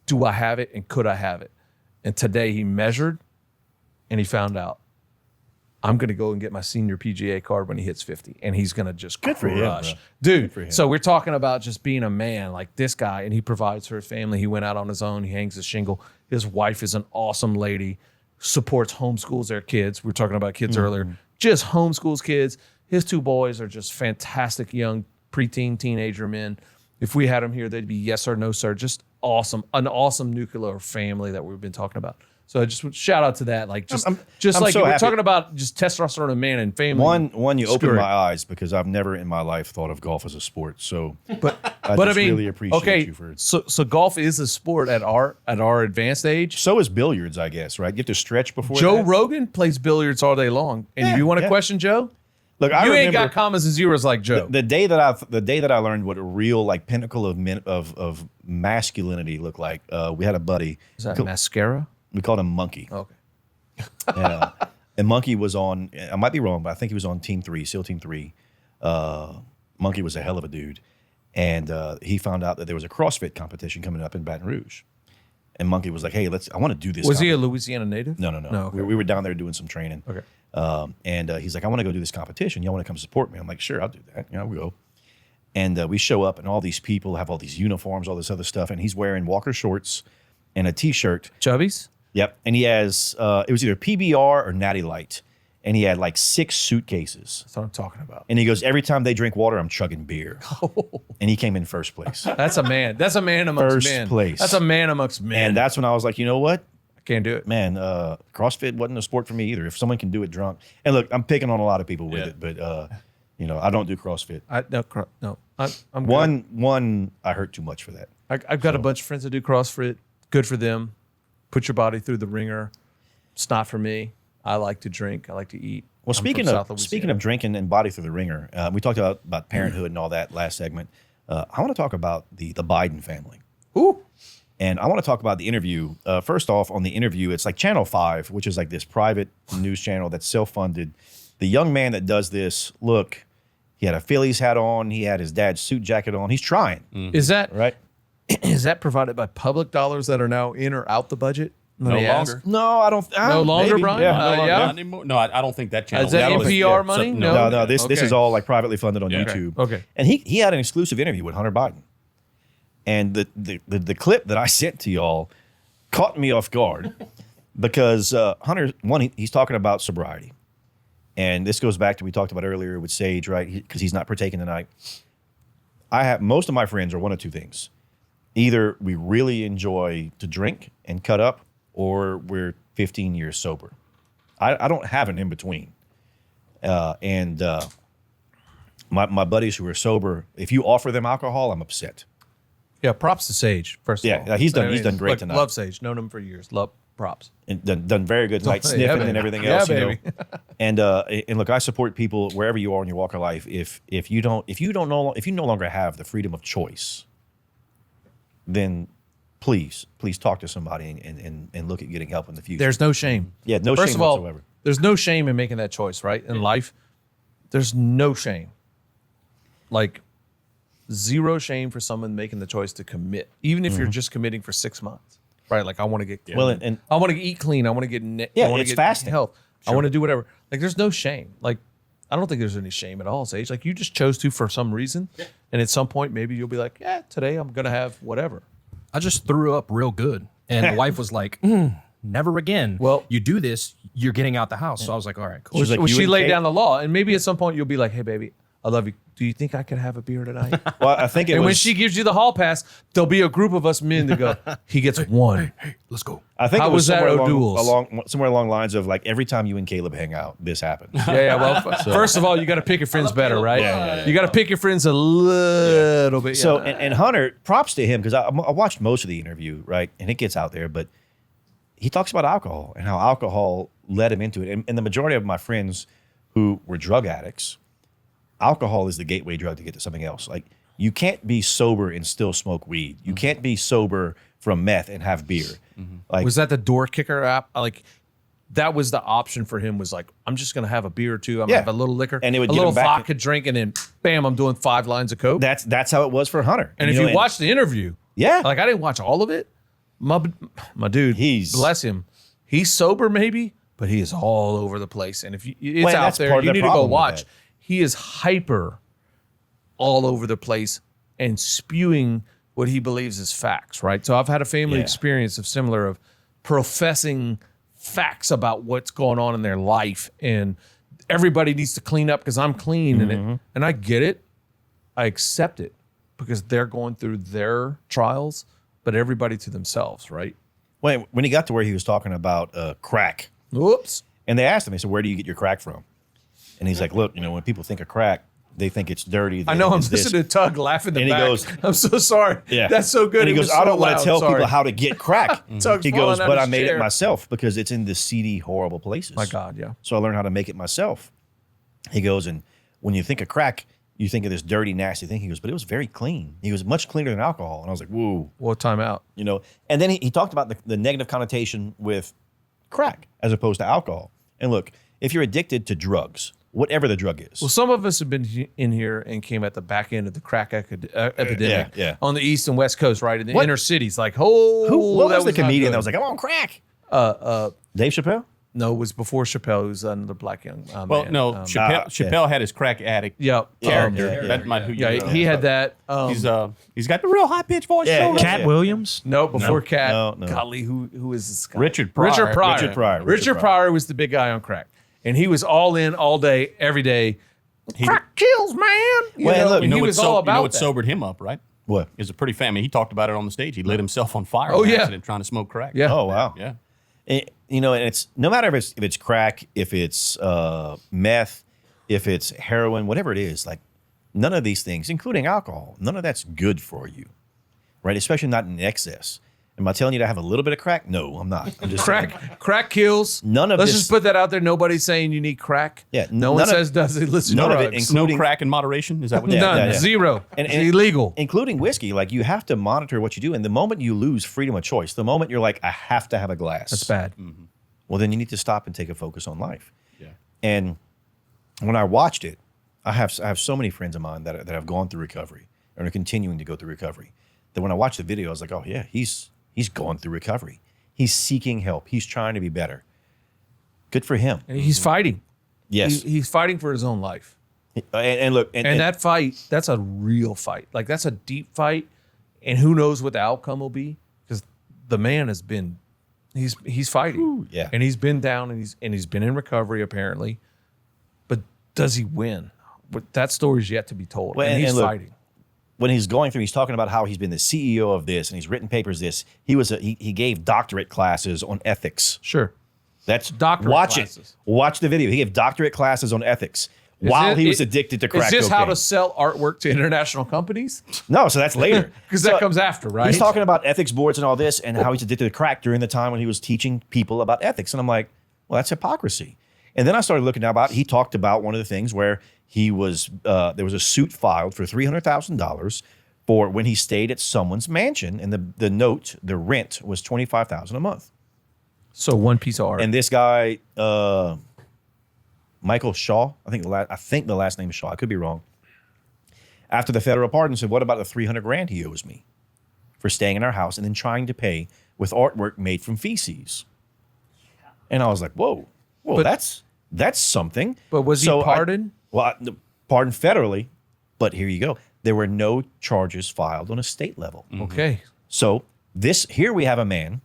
do I have it and could I have it? And today he measured and he found out, I'm going to go and get my senior PGA card when he hits 50. And he's going to just for him, crush. bro. Dude, for him. so we're talking about just being a man like this guy. And he provides for his family. He went out on his own. He hangs his shingle. His wife is an awesome lady. Supports homeschools their kids. We were talking about kids earlier. Just homeschools kids. His two boys are just fantastic young preteen, teenager men. If we had them here, they'd be yes or no, sir. Just awesome. An awesome nuclear family that we've been talking about. So I just would shout out to that. Like just I'm like so we're happy. talking about just testosterone of man and family. One, you opened Screw it. my eyes because I've never in my life thought of golf as a sport. So, But I I just mean, really appreciate okay, you for. so golf is a sport at our advanced age. So is billiards, I guess, right? You have to stretch before Joe that? Rogan plays billiards all day long. And Yeah, if you want to yeah. question Joe, Look, I you ain't remember got commas and zeros like Joe. the day that I learned what a real like pinnacle of masculinity looked like. We had a buddy. Is that mascara? We called him Monkey. Okay. And Monkey was on, I might be wrong, but I think he was on Team 3, SEAL Team 3. Monkey was a hell of a dude. And he found out that there was a CrossFit competition coming up in Baton Rouge. And Monkey was like, hey, I want to do this. Was he a Louisiana native? No. okay. We were down there doing some training. Okay. And he's like, I want to go do this competition. Y'all want to come support me? I'm like, sure, I'll do that. We'll go. And we show up, and all these people have all these uniforms, all this other stuff. And he's wearing Walker shorts and a T-shirt. Chubbies? Yep. And he has, it was either PBR or Natty Light. And he had like 6 suitcases. That's what I'm talking about. And he goes, every time they drink water, I'm chugging beer. And he came in first place. That's a man. That's a man amongst First men. place. That's a man amongst men. And that's when I was like, you know what? I can't do it. Man, CrossFit wasn't a sport for me either. If someone can do it drunk. And look, I'm picking on a lot of people with Yeah. it, but, I don't do CrossFit. I'm good. One, I hurt too much for that. I've got a bunch of friends that do CrossFit. Good for them. Put your body through the ringer. It's not for me. I like to drink. I like to eat. Well, I'm speaking from of South speaking of drinking and body through the ringer, we talked about parenthood and all that last segment. I want to talk about the Biden family. Ooh. And I want to talk about the interview. First off, on the interview, it's like Channel 5, which is like this private news channel that's self-funded. The young man that does this, look, he had a Phillies hat on. He had his dad's suit jacket on. He's trying, Is that right? is that provided by public dollars that are now in or out the budget? No longer. No, I don't. No longer, maybe. Brian? Yeah, Uh, no longer. yeah? Not anymore. No, I don't think that channel. Is that that was- NPR yeah, money? so- No, this Okay. is all like privately funded on YouTube. Okay. And he had an exclusive interview with Hunter Biden. And the clip that I sent to y'all caught me off guard because Hunter, he's talking about sobriety. And this goes back to we talked about earlier with Sage, right? Because he's not partaking tonight. Most of my friends are one of two things. Either we really enjoy to drink and cut up, or we're 15 years sober. I don't have an in between. My buddies who are sober, if you offer them alcohol, I'm upset. Yeah, props to Sage, first of Yeah, all. he's done great tonight. Love Sage. Known him for years. Love props. And done very good tonight, Yeah, sniffing baby. and everything Yeah, else. You know? baby. And look, I support people wherever you are in your walk of life. If you no longer have the freedom of choice, then please talk to somebody and look at getting help in the future. There's no shame. Yeah, no First shame of all, whatsoever. there's no shame in making that choice, right? In life, there's no shame. Like, zero shame for someone making the choice to commit, even if you're just committing for 6 months, right? Like, I want to get clean. Well, and- I want to eat clean. I want to get Yeah, I want to it's get fasting. health. I want to do whatever. Like, there's no shame. Like, I don't think there's any shame at all, Sage. Like, you just chose to for some reason, and at some point, maybe you'll be like, yeah, today I'm gonna have whatever. I just threw up real good. And the wife was like, never again. Well- you do this, you're getting out the house. So I was like, all right, cool. She's like, Well, you she and laid Kate- down the law, and maybe at some point you'll be like, hey, baby, I love you. Do you think I could have a beer tonight? Well, I think it And was. when she gives you the hall pass, there'll be a group of us men that go, he gets one. Let's go. I think How it was was that somewhere O'Doul's? somewhere along lines of like every time you and Caleb hang out, this happens. Yeah. Well, first of all, you got to pick your friends better, right? Yeah. You got to pick your friends a little bit. So, yeah. and Hunter, props to him because I watched most of the interview, right? And it gets out there, but he talks about alcohol and how alcohol led him into it. And the majority of my friends who were drug addicts, alcohol is the gateway drug to get to something else. Like, you can't be sober and still smoke weed. You can't be sober from meth and have beer. Like, was that the door kicker app? Like, that was the option for him. Was like, I'm just gonna have a beer or two. I'm Yeah. gonna have a little liquor, And it would a get little him back vodka drink, and then bam, I'm doing 5 lines of coke. that's how it was for Hunter. and if know, you watch the interview, Yeah. like I didn't watch all of it. My dude, He's- bless him. He's sober maybe, but he is all over the place. And if you, it's Well, out that's there, part of you the need to go problem with watch. that. He is hyper all over the place and spewing what he believes is facts, right? So I've had a family Yeah. experience of similar of professing facts about what's going on in their life, and everybody needs to clean up because I'm clean, Mm-hmm. and I get it. I accept it because they're going through their trials, but everybody to themselves, right? when he got to where he was talking about crack, Whoops. and they asked him, they said, "Where do you get your crack from?" And he's like, "Look, when people think of crack, they think it's dirty. I know I'm it's this." listening to Tug laugh in the And he back. goes- I'm so sorry. Yeah, That's so good. And he It goes, was "I so don't want loud. to tell Sorry. people how to get crack." Tug's He goes, falling out "But of I his made chair." it myself because it's in the seedy, horrible places." My God, yeah. So I learned how to make it myself. He goes, and when you think of crack, you think of this dirty, nasty thing. He goes, but it was very clean. He was much cleaner than alcohol. And I was like, whoa, Well, time out. And then he talked about the negative connotation with crack as opposed to alcohol. And look, if you're addicted to drugs, whatever the drug is, Well, some of us have been in here and came at the back end of the crack epidemic yeah. on the East and West Coast, right? In the What- inner cities. Like, what was the not comedian good. that was like, I'm on crack? Dave Chappelle? No, it was before Chappelle, who was another black young Well, man. no, Chappelle had his crack addict Yeah. character. yeah. That might who you Yeah, know. he had that. He's got the real high pitched voice. Yeah, show. yeah. Cat Williams. No, before Cat. no. Golly, who is this guy? Richard Pryor. Richard Pryor. Richard Pryor. Richard Pryor was the big guy on crack. And he was all in all day, every day. Crack kills, man. Well, look, You know he what was all about what that. sobered him up, right? What? Is a pretty family. He talked about it on the stage. He lit himself on fire. Oh, on yeah. accident trying to smoke crack. Yeah. Oh, wow. Yeah. And it's no matter if it's crack, if it's meth, if it's heroin, whatever it is, like none of these things, including alcohol, none of that's good for you, right? Especially not in excess. Am I telling you to have a little bit of crack? No, I'm not. I'm just saying. Crack kills. None of Let's this- just put that out there. Nobody's saying you need crack. Yeah, No one none of- says does it. Listen, none of it, drugs. No including- crack in moderation. Is that what? Yeah, None. yeah, yeah. Zero. And- It's and- illegal. including whiskey. Like you have to monitor what you do. And the moment you lose freedom of choice, the moment you're like, I have to have a glass. That's bad. Well, then you need to stop and take a focus on life. Yeah. And when I watched it, I have so many friends of mine that have gone through recovery and are continuing to go through recovery. That when I watched the video, I was like, oh yeah, he's going through recovery. He's seeking help. He's trying to be better. Good for him. And he's fighting. Yes. He's fighting for his own life. And look, And that fight, that's a real fight. Like that's a deep fight. And who knows what the outcome will be? Because the man has been, he's fighting. yeah. And he's been down and he's been in recovery apparently. But does he win? But that story's yet to be told. Well, and and he's look, fighting. when he's going through, he's talking about how he's been the CEO of this and he's written papers. He gave doctorate classes on ethics. Sure. That's Doctorate watch classes. it. Watch the video. He gave doctorate classes on ethics while he was addicted to crack Is this cocaine. how to sell artwork to international companies? No, so that's later. Because So that comes after, right? He's talking about ethics boards and all this and how he's addicted to crack during the time when he was teaching people about ethics. And I'm like, well, that's hypocrisy. And then I started looking about, he talked about one of the things where he was, there was a suit filed for $300,000 for when he stayed at someone's mansion and the rent was $25,000 a month. So one piece of art. And this guy, Michael Shaw, I think the last name is Shaw. I could be wrong. After the federal pardon, said, "What about the $300,000 he owes me for staying in our house and then trying to pay with artwork made from feces?" And I was like, "Whoa, But- that's something." But was he pardoned? Pardoned federally, but here you go. There were no charges filed on a state level. Okay. So here we have a man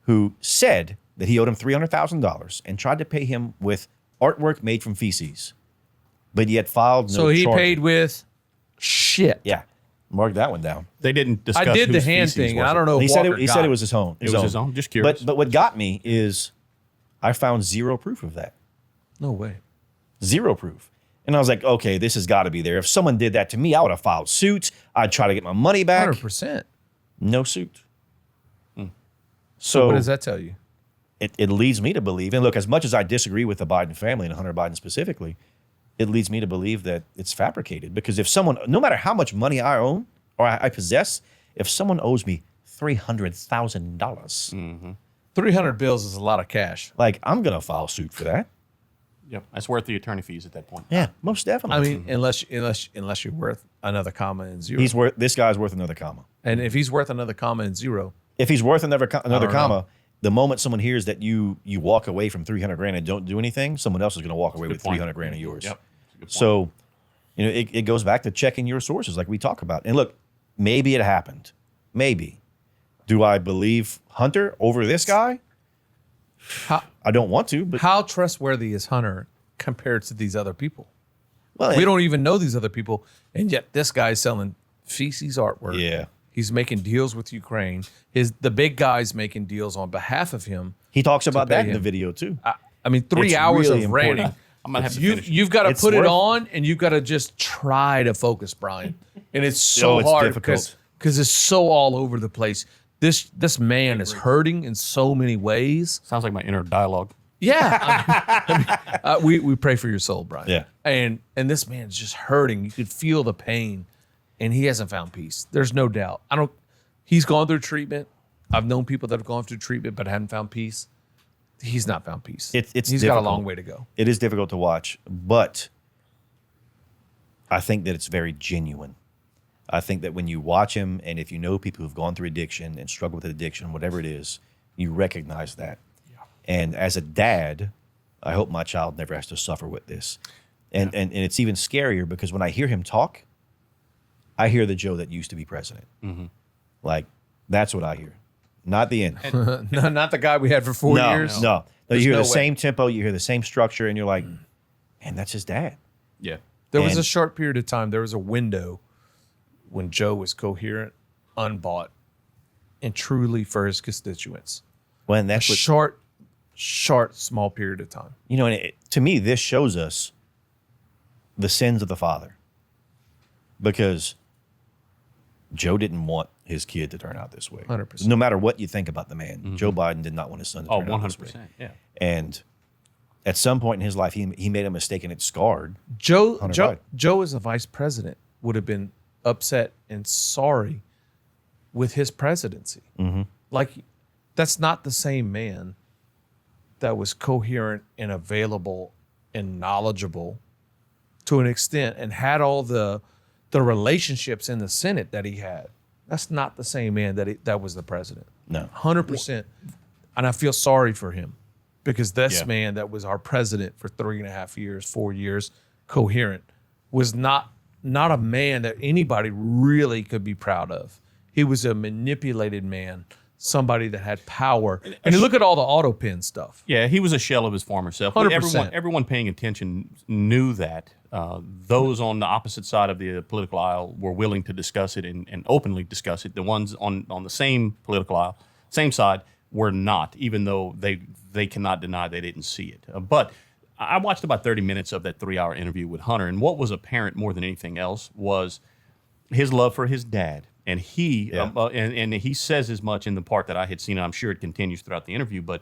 who said that he owed him $300,000 and tried to pay him with artwork made from feces, but yet filed no So he charges. paid with shit. Yeah, mark that one down. They didn't discuss. I did the whose hand feces thing. was I it. don't know. He if said Walker it got was his own. It was his own. Just curious. But what got me is I found zero proof of that. No way. Zero proof. And I was like, okay, this has got to be there. If someone did that to me, I would have filed suit. I'd try to get my money back. 100%. No suit. So What does that tell you? it leads me to believe, and look, as much as I disagree with the Biden family and Hunter Biden specifically, it leads me to believe that it's fabricated. Because if someone, no matter how much money I own or I possess, if someone owes me $300,000, 300 bills is a lot of cash. like I'm gonna file suit for that. Yep, that's worth the attorney fees at that point. Yeah, most definitely. I mean, unless you're worth another comma and zero. this guy's worth another comma. And if he's worth another comma and zero, If he's worth another don't comma, know. the moment someone hears that you walk away from $300,000 and don't do anything, someone else is going to walk away with point. $300,000 of yours. Yep. That's a good point. So, it goes back to checking your sources, like we talk about. And look, maybe it happened. Maybe. Do I believe Hunter over this guy? how, I don't want to, but how trustworthy is Hunter compared to these other people? well, We don't even know these other people, and yet this guy's selling feces artwork. Yeah. He's making deals with Ukraine. The big guy's making deals on behalf of him. He talks about pay that in the him. video too. I mean, 3 It's hours really of important. ranting. I'm gonna have to finish. You've got to It's put it worth- on, and you've got to just try to focus, Brian. And it's so it's hard difficult. because it's so all over the place. This man is hurting in so many ways. Sounds like my inner dialogue. Yeah, we pray for your soul, Brian. Yeah. and this man's just hurting. You could feel the pain, and he hasn't found peace. There's no doubt. He's gone through treatment. I've known people that have gone through treatment but hadn't found peace. He's not found peace. It's He's got a difficult. long way to go. It is difficult to watch, but I think that it's very genuine. I think that when you watch him, and if you know people who've gone through addiction and struggle with addiction, whatever it is, you recognize that. And as a dad, I hope my child never has to suffer with this. And it's even scarier because when I hear him talk, I hear the Joe that used to be president. Like, that's what I hear. Not the end. No, not the guy we had for 4 years. No. You There's hear no the way. same tempo, you hear the same structure, and you're like, man, that's his dad. Yeah. There was And- a short period of time. There was a window when Joe was coherent, unbought, and truly for his constituents. When A that's what, short, small period of time. you know, and to me, this shows us the sins of the father. because Joe didn't want his kid to turn out this way. 100%. No matter what you think about the man, Joe Biden did not want his son to Oh, turn out this way. 100%. Yeah. And at some point in his life, he made a mistake and it scarred. Joe Biden. Joe as a vice president would have been upset and sorry with his presidency. Like, that's not the same man that was coherent and available and knowledgeable to an extent and had all the relationships in the Senate that he had. That's not the same man that was the president. No. 100%. And I feel sorry for him because this Yeah. man that was our president for 3.5 years, 4 years, coherent, was not a man that anybody really could be proud of. He was a manipulated man, somebody that had power. And you look at all the auto pen stuff. Yeah, he was a shell of his former self. 100%. Everyone paying attention knew that. Those on the opposite side of the political aisle were willing to discuss it and openly discuss it. The ones on the same political aisle, same side, were not, even though they cannot deny they didn't see it. But I watched about 30 minutes of that 3-hour interview with Hunter, and what was apparent more than anything else was his love for his dad. And he and he says as much in the part that I had seen, and I'm sure it continues throughout the interview, but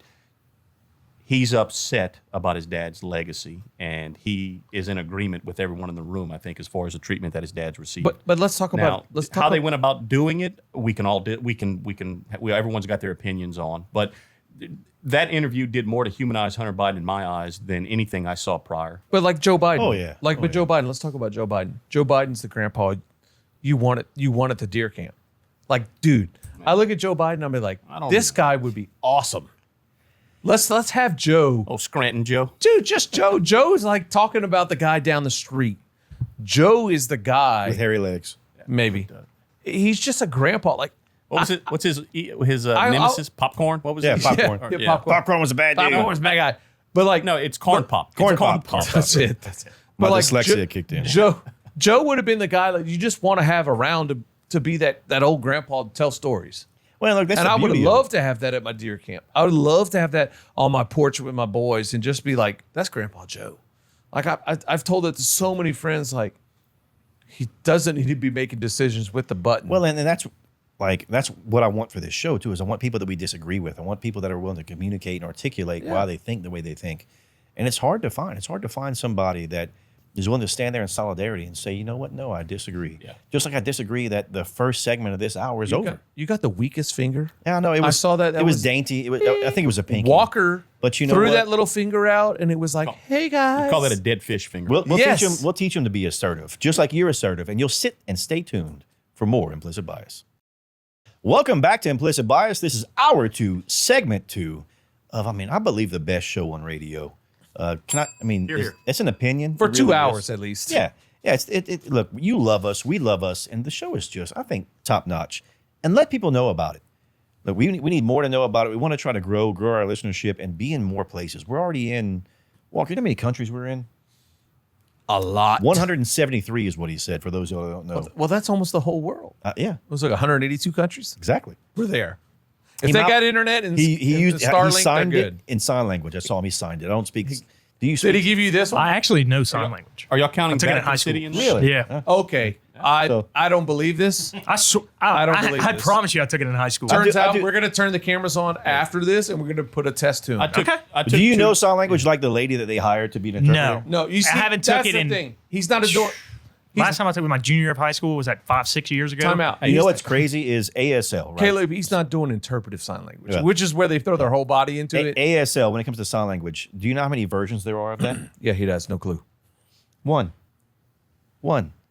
he's upset about his dad's legacy, and he is in agreement with everyone in the room, I think, as far as the treatment that his dad's received. But let's talk Now, about how they went about doing it. We can all do. Everyone's got their opinions on, but that interview did more to humanize Hunter Biden in my eyes than anything I saw prior. But like Joe Biden. Oh, yeah. Joe Biden. Let's talk about Joe Biden. Joe Biden's the grandpa you wanted to deer camp. Like, dude, I look at Joe Biden, I'm like, this guy would be awesome. Let's have Joe. Oh, Scranton Joe. Dude, just Joe. Joe is like talking about the guy down the street. Joe is the guy. With hairy legs. Maybe. He's just a grandpa. Like, What was it? What's his nemesis? Popcorn? What was Yeah, it? popcorn. Yeah, Yeah. popcorn. Popcorn was a bad dude. Popcorn's a bad guy. But like, No, it's corn pop. Corn It's a pop. that's it. My But like, dyslexia kicked in. Joe would have been the guy that you just want to have around to be that old grandpa to tell stories. Well, look, that's And the I would have beauty of it. loved to have that at my deer camp. I would love to have that on my porch with my boys and just be like, that's Grandpa Joe. Like I've told it to so many friends, like, he doesn't need to be making decisions with the button. Well, and that's what I want for this show too. Is I want people that we disagree with. I want people that are willing to communicate and articulate why they think the way they think. And it's hard to find. It's hard to find somebody that is willing to stand there in solidarity and say, you know what? No, I disagree. Yeah. Just like I disagree that the first segment of this hour is over. you got the weakest finger. Yeah, no, it I was. saw that. It was dainty. It was. I think it was a pinky. Walker But you know threw what? that little finger out and it was like, hey guys. Call that a dead fish finger. We'll Yes. teach them. We'll teach them to be assertive, just like you're assertive, and you'll sit and stay tuned for more Implicit Bias. Welcome back to Implicit Bias. This is hour 2, segment 2 of, I believe, the best show on radio. It's an opinion. For It 2 really hours is. at least. Yeah. Look, you love us. We love us. And the show is just, I think, top notch. And let people know about it. Look, we need more to know about it. We want to try to grow our listenership and be in more places. We're already in, Walker, you know how many countries we're in? A lot. 173 is what he said, for those who don't know. Well, that's almost the whole world. Yeah, It was like 182 countries. exactly. We're there. If He they mou- got internet and He and used Starlink, he signed they're it good. in sign language. I saw him. He signed it. I don't speak. Do you speak? Did he give you this one? I actually know sign language. Are y'all counting I took it in Vatican high school. City? Really? Yeah. Okay. So- I don't believe this. I don't believe I this. promise you I took it in high school. Turns I out do- we're going to turn the cameras on after this and we're going to put a test to him. I took Do you two- know sign language like the lady that they hired to be an interpreter? No. No, you see, I haven't took that's it the in- thing. He's not a door. Last time I took it with my junior year of high school was that 5-6 years ago. Time out. You know what's crazy is ASL, right? Caleb, he's not doing interpretive sign language, Yeah. which is where they throw their whole body into it. ASL, when it comes to sign language, do you know how many versions there are of that? Yeah, he does. No clue. One.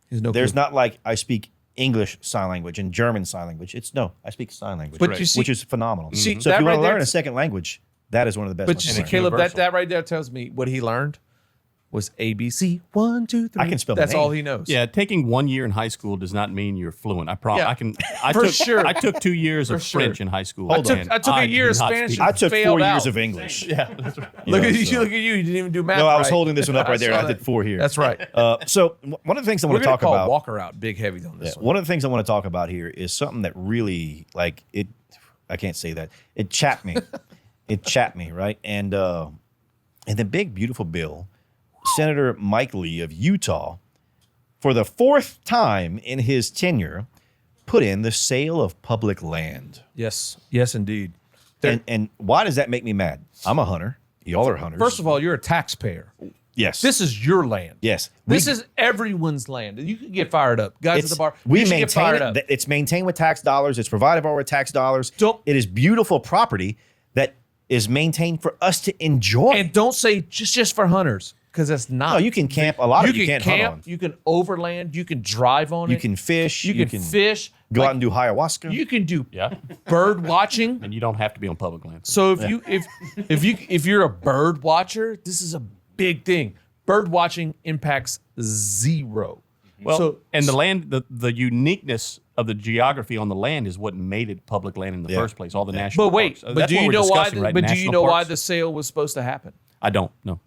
He has no There's clue. not like I speak English sign language and German sign language. It's no, I speak sign language, But you see- which is phenomenal. see, so that if you right want to there- learn a second language, that is one of the best But ones you to see, learn. Caleb, universal. that right there tells me what he learned was ABC 1, 2, 3. I can spell the That's name. all he knows. Yeah, taking 1 year in high school does not mean you're fluent. I promise. Yeah. I can. I For took, sure. I took 2 years of sure. French in high school. I took and a year do of not Spanish. speak- I took 4 failed years out. of English. Yeah, that's right. Look at know, you. so- Look at you. You didn't even do math. No, I was right. holding this one up right there. saw I did 4 here. That's right. So one of the things I We're want to going talk to call about. Walker out big heavy on this one. One of the things I want to talk about here is something that really, like, it. I can't say that. It chapped me. It chapped me, right? And the big beautiful bill, Senator Mike Lee of Utah for the fourth time in his tenure, put in the sale of public land. Yes, yes, indeed. And why does that make me mad? I'm a hunter. Y'all are hunters. First of all, you're a taxpayer. yes. This is your land. yes. This is everyone's land. You can get fired up. Guys at the bar, we you should get maintain fired it. up. It's maintained with tax dollars. It's provided for with tax dollars. It is beautiful property that is maintained for us to enjoy. And don't say just for hunters, because that's not. no, you can camp. A lot of you can't camp, hunt on. you can overland, you can drive on You it. can fish. You can fish. Go out and do ayahuasca. You can do Yeah. bird watching. And you don't have to be on public land. So if you're a bird watcher, this is a big thing. Bird watching impacts zero. Well, so, and the land, the uniqueness of the geography on the land is what made it public land in the Yeah. first place. All the national but wait, parks. but That's do what you we're know why? discussing, right? But do you National know why parks. the sale was supposed to happen? I don't know.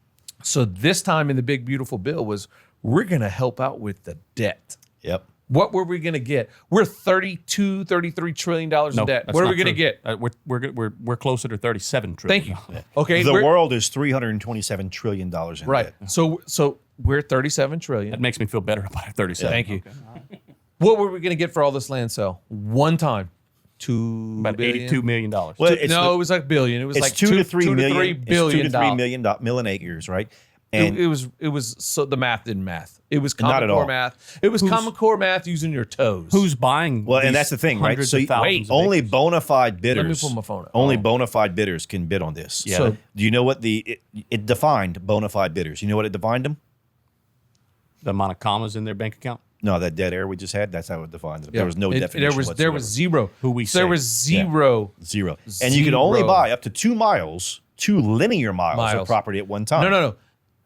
So this time in the big beautiful bill was we're going to help out with the debt. Yep. What were we going to get? We're $33 trillion in No, debt. that's What are not we going to true. get? We're closer to 37 trillion. Thank you. Okay, The we're- world is $327 trillion in right. debt. So we're 37 trillion. That makes me feel better about it. 37. Thank you. What were we going to get for all this land sale? One time, About $82 million. Well, It was like billion. It was it's like two to three million. $3 billion. It's 2 to 3 million acres, right? And It was so the math didn't math. It was Not Common at Core all. math. It was Common Core math using your toes. Who's buying? well, and these that's the thing, right? hundreds So of thousands of only acres? bona fide bidders. pull my phone up. Only Oh. bona fide bidders can bid on this. Yeah. So- Do you know what it defined bona fide bidders? You know what it defined them? the amount of commas in their bank account. No, that dead air we just had. That's how it defined them. Yeah. There was no definition. There was whatsoever. zero. Who we There say. was zero. Zero. And you could only Zero. buy up to 2 miles, 2 linear miles of Miles. property at one time. No.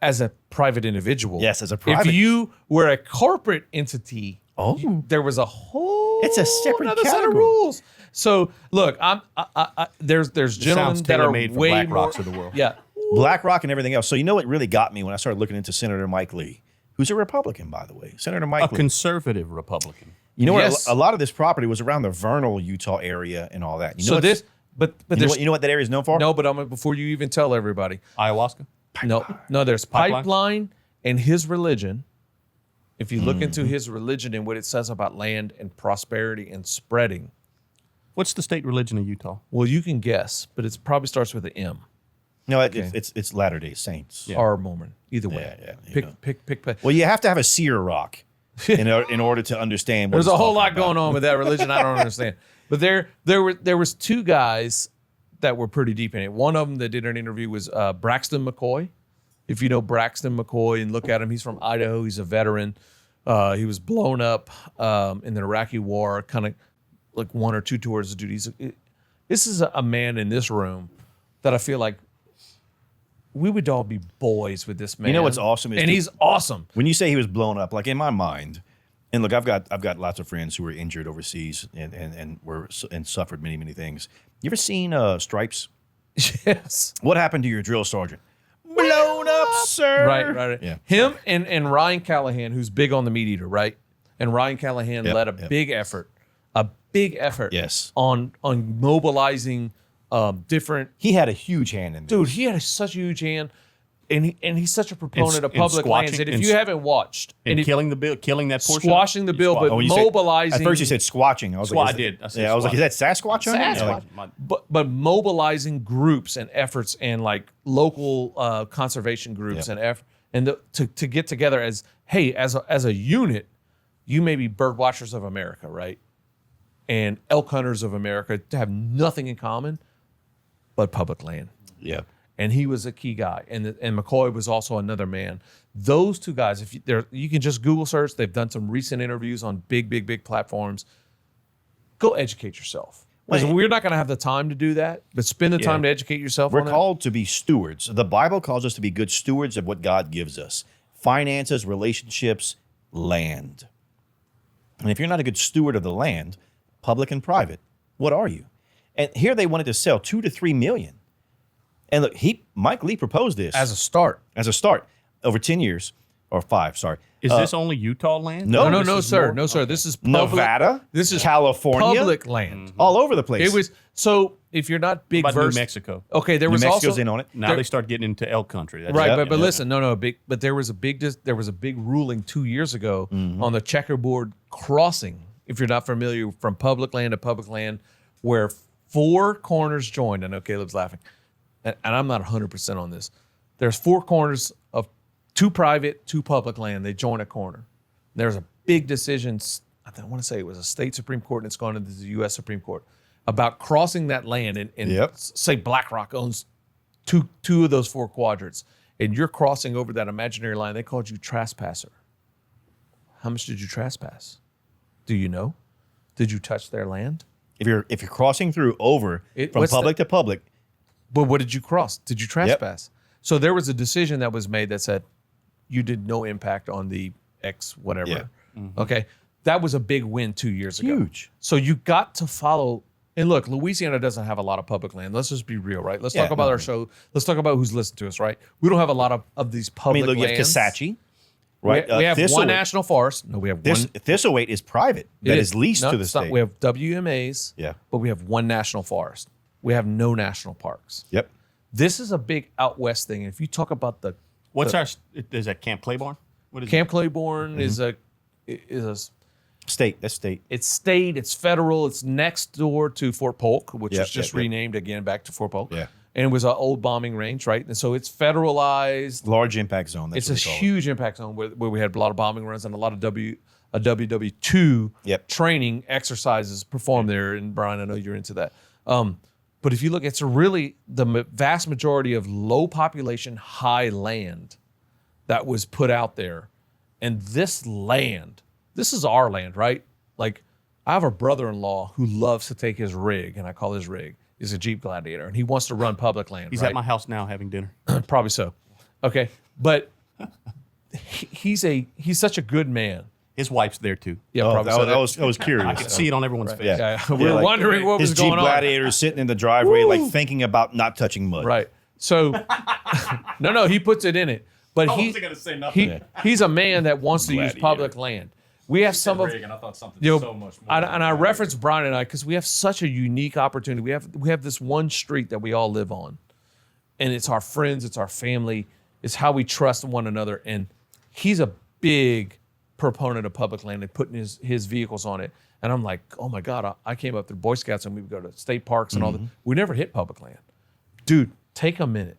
As a private individual. Yes, as a private- If you were a corporate entity, Oh. there was a whole It's a separate another set of category. rules. So look, there's gentlemen sounds that are tailor-made for way Black more, Rocks of the world. Yeah. BlackRock and everything else. So you know what really got me when I started looking into Senator Mike Lee, who's a Republican, by the way. Senator Mike A Lee. conservative Republican. You know Yes. what? A lot of this property was around the Vernal, Utah area and all that. You know So what's- this, but there's you know what that area is known for? no, but before you even tell everybody, Ayahuasca. no, there's Pipeline? pipeline and his religion. If you look Mm-hmm. into his religion and what it says about land and prosperity and spreading, What's the state religion of Utah? well, you can guess, but it probably starts with an M. No, it's Latter Day Saints. Or Mormon. Either way. Yeah, you know. Pick. Well, you have to have a seer rock in order to understand. What There's it's a whole talking lot about. going on with that religion. I don't understand. But there was 2 guys that were pretty deep in it. One of them that did an interview was Braxton McCoy. If you know Braxton McCoy and look at him, he's from Idaho. He's a veteran. He was blown up in the Iraqi war, kind of like 1 or 2 tours of duty. This is a man in this room that I feel like we would all be boys with this man. You know what's awesome is and he's awesome. When you say he was blown up, like in my mind, and look, I've got lots of friends who were injured overseas and suffered many things. You ever seen Stripes? Yes. What happened to your drill sergeant? Blown up, sir. Right. Yeah. Him and Ryan Callahan, who's big on the meat eater, right? And Ryan Callahan Yep, led a yep. big effort, Yes. on mobilizing different. He had a huge hand in this. Dude, he had such a huge hand, and he's such a proponent of in public lands. squatching- And if in you s- haven't watched, And if- killing the bill, killing that portion. squashing the bill, but Oh, when you said- mobilizing. at first you said squatching. I was Squat- like, I did. I said I was like, squat. is that Sasquatch? on it? Sasquatch. Like, but mobilizing groups and efforts and like local conservation groups Yep. to get together as as a unit, you may be bird watchers of America, right? And elk hunters of America to have nothing in common but public land. yeah. And he was a key guy, and McCoy was also another man. Those 2 guys, if you can just Google search, they've done some recent interviews on big platforms. Go educate yourself. Because Well, we're not going to have the time to do that, but spend the time to educate yourself. We're on that. called to be stewards. The Bible calls us to be good stewards of what God gives us: finances, relationships, land. And if you're not a good steward of the land, public and private, what are you? And here they wanted to sell 2 to 3 million. And look, Mike Lee proposed this as a start. as a start over 10 years or 5. Sorry, Is this only Utah land? no, No, this no, is sir. more- No, sir. This is public, Nevada, This is California, public land. all over the place. It was so if you're not big What about versed, New Mexico? Okay, there New was Mexico's also in on it. Now they start getting into elk country. That's right, it. but listen, no, but there was a big ruling 2 years ago on the checkerboard crossing. If you're not familiar, from public land to public land, where 4 corners joined. I know Caleb's laughing, and I'm not 100% on this. There's 4 corners of 2 private, 2 public land. They join a corner. There's a big decision. I want to say it was a state Supreme Court, and it's gone into the U.S. Supreme Court about crossing that land. And Yep. say BlackRock owns two of those 4 quadrants, and you're crossing over that imaginary line. They called you trespasser. How much did you trespass? Do you know? Did you touch their land? If you're crossing through over from what's public to public, But what did you cross? Did you trespass? So there was a decision that was made that said you did no impact on the X whatever. Yeah. Okay. That was a big win 2 years ago. Huge. So you got to follow. And look, Louisiana doesn't have a lot of public land. Let's just be real, right? Let's Yeah, talk about no. our show. Let's talk about who's listening to us, right? We don't have a lot of these I public mean, look, you have lands. Kisatchie, We, right? we have Thistleweight. one national forest. No, we have one. Thistleweight is private. That is leased No, to the it's not. state. We have WMAs. Yeah. But we have one national forest. We have no national parks. Yep. This is a big out west thing. And if you talk about the What's our? Is that Camp Claiborne? What is Camp Claiborne Mm-hmm. is a State. That's state. it's state, it's federal, it's next door to Fort Polk, which Yep, was just yep, yep. renamed again back to Fort Polk. Yeah. And it was an old bombing range, right? And so it's federalized. Large impact zone. That's It's a what we call it. huge impact zone where we had a lot of bombing runs and a lot of WW2 Yep. training exercises performed there. And Brian, I know you're into that. But if you look, it's really the vast majority of low population, high land that was put out there. And this land, this is our land, right? Like, I have a brother-in-law who loves to take his rig, and I call his rig, he's a Jeep Gladiator, and he wants to run public land. He's right? at my house now having dinner. Probably so. Okay. But he's such a good man. His wife's there too. Yeah, Oh, probably I so. was, I was curious. I could see it on everyone's face. Yeah. Yeah, we're like, wondering what His was Jeep going on. Gladiator sitting in the driveway, like thinking about not touching mud. Right. So, no, he puts it in it. But gonna say nothing. he's a man that wants to use Gladiator. public land. We have some of, and I thought something you know, so much more. and I reference Brian and I because we have such a unique opportunity. We have this one street that we all live on, and it's our friends, it's our family, it's how we trust one another. And he's a big proponent of public land and putting his vehicles on it. And I'm like, oh my God, I came up through Boy Scouts and we would go to state parks and all that. We never hit public land. Dude, take a minute.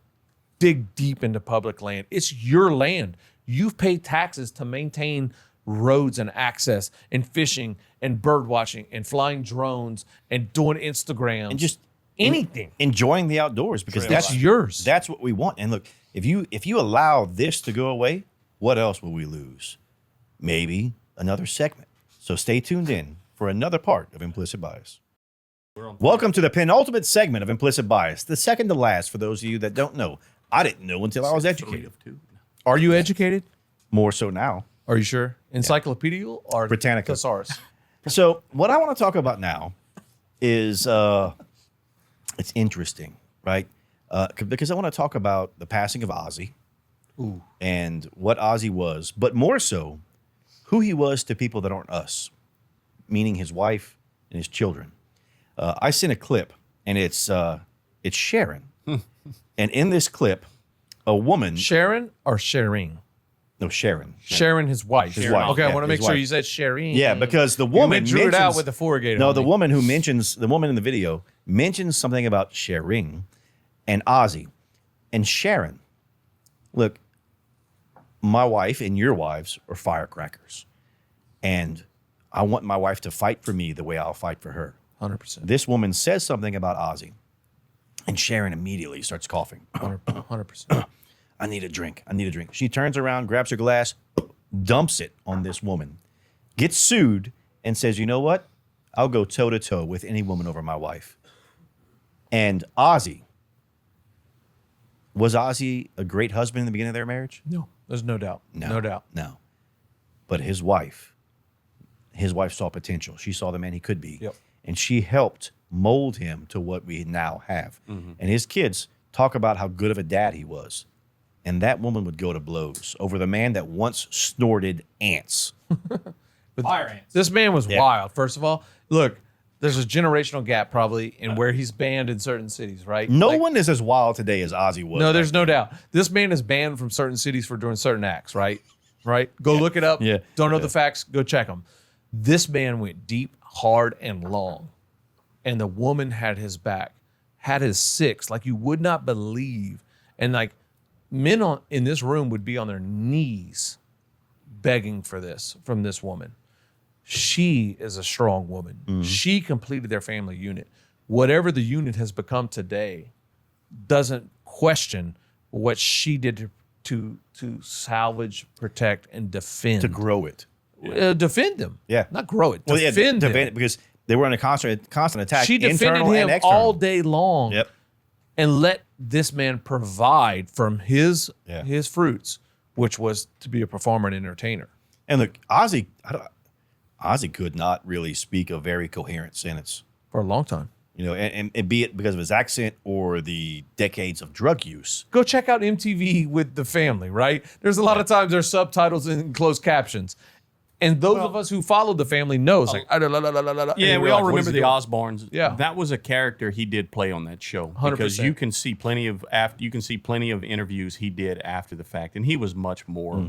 Dig deep into public land. It's your land. You've paid taxes to maintain roads and access and fishing and bird watching and flying drones and doing Instagrams And just anything. enjoying the outdoors because That's yours. That's what we want. And look, if you allow this to go away, what else will we lose? Maybe another segment. So stay tuned in for another part of Implicit Bias. Welcome to the penultimate segment of Implicit Bias, the second to last for those of you that don't know. I didn't know until I was educated. Are you educated? More so now. Are you sure? Encyclopedial or Britannica. Thesaurus? So what I want to talk about now is it's interesting, right? Because I want to talk about the passing of Ozzy and what Ozzy was, but more so who he was to people that aren't us, meaning his wife and his children. I sent a clip, and it's Sharon, and in this clip, a woman, Sharon or Sharing? no Sharon, Sharon, his wife. His wife, Okay, I yeah, want to his make sure wife. you said Sharing. yeah, because the woman drew it out mentions- with the foregator. No, on the me. woman in the video mentions something about sharing and Ozzy and Sharon. Look, my wife and your wives are firecrackers. And I want my wife to fight for me the way I'll fight for her. 100%. This woman says something about Ozzy, and Sharon immediately starts coughing. 100%. I need a drink. I need a drink. She turns around, grabs her glass, dumps it on this woman, gets sued, and says, you know what? I'll go toe to toe with any woman over my wife. And Ozzy, was Ozzy a great husband in the beginning of their marriage? No, there's no doubt. No doubt. No. But his wife saw potential. She saw the man he could be. Yep. And she helped mold him to what we now have. And his kids talk about how good of a dad he was. And that woman would go to blows over the man that once snorted ants. Fire ants. This man was Yeah. wild. First of all, look, there's a generational gap probably in where he's banned in certain cities, right? No Like, one is as wild today as Ozzy was. No, there's back no doubt. This man is banned from certain cities for doing certain acts, right? Right? Go look it up. Yeah. Don't know the facts, go check them. This man went deep, hard, and long. And the woman had his back, had his six, like you would not believe. And like men in this room would be on their knees begging for this from this woman. She is a strong woman. Mm-hmm. She completed their family unit. Whatever the unit has become today doesn't question what she did to salvage, protect, and defend. to grow it. Defend them. Yeah. Not grow it. Well, yeah, Defend them. defend it because they were under constant attack. She defended internal him and external. all day long. Yep. And let this man provide from his Yeah. fruits, which was to be a performer and entertainer. And look, Ozzy could not really speak a very coherent sentence. For a long time. You know, and be it because of his accent or the decades of drug use. Go check out MTV with the family, right? There's a lot of times there's subtitles and closed captions. And those of us who followed the family knows, like, Yeah, we all remember the Osbournes. Yeah. That was a character he did play on that show 100%. because you can see plenty of interviews he did after the fact, and he was much more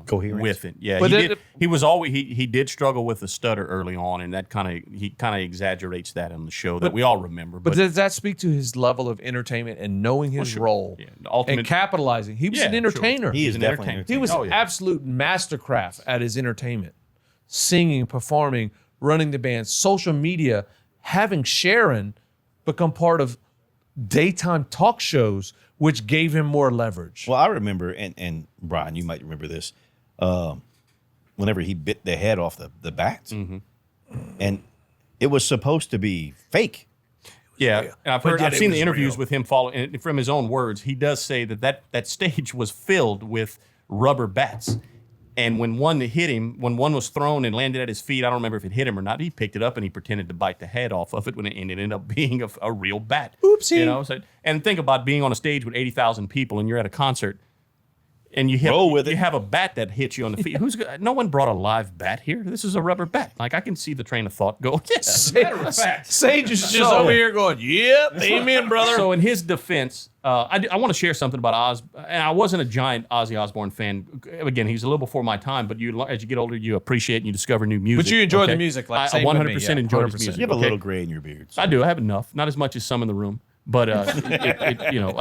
Coherent. with it. Yeah, But he then- did. He was always he did struggle with the stutter early on, and that he kind of exaggerates that on the show that we all remember. But does that speak to his level of entertainment and knowing his role Yeah, the ultimate- and capitalizing? He was Yeah, an sure. entertainer. He is an definitely entertainer. He was Oh, yeah. absolute mastercraft at his entertainment, singing, performing, running the band, social media, having Sharon become part of daytime talk shows, which gave him more leverage. Well, I remember, and Brian, you might remember this, whenever he bit the head off the bat, and it was supposed to be fake. Yeah, and But yet I've it seen was the interviews real. with him and from his own words. He does say that stage was filled with rubber bats. And when one hit him, when one was thrown and landed at his feet, I don't remember if it hit him or not. He picked it up and he pretended to bite the head off of it and it ended up being a real bat. Oopsie. You know, so, and think about being on a stage with 80,000 people and you're at a concert and you Roll with you it. have a bat that hits you on the feet. No one brought a live bat here. This is a rubber bat. Like I can see the train of thought go. Yes, matter of fact. Sage is just over here going, "Yep, amen, brother." So in his defense, I want to share something about Oz. And I wasn't a giant Ozzy Osbourne fan. Again, he's a little before my time. But as you get older, you appreciate and you discover new music. But you enjoy the okay? music, like I same with me, 100% yeah, enjoy his 100%. music. You have a okay? little gray in your beard. so- I do. I have enough. Not as much as some in the room, but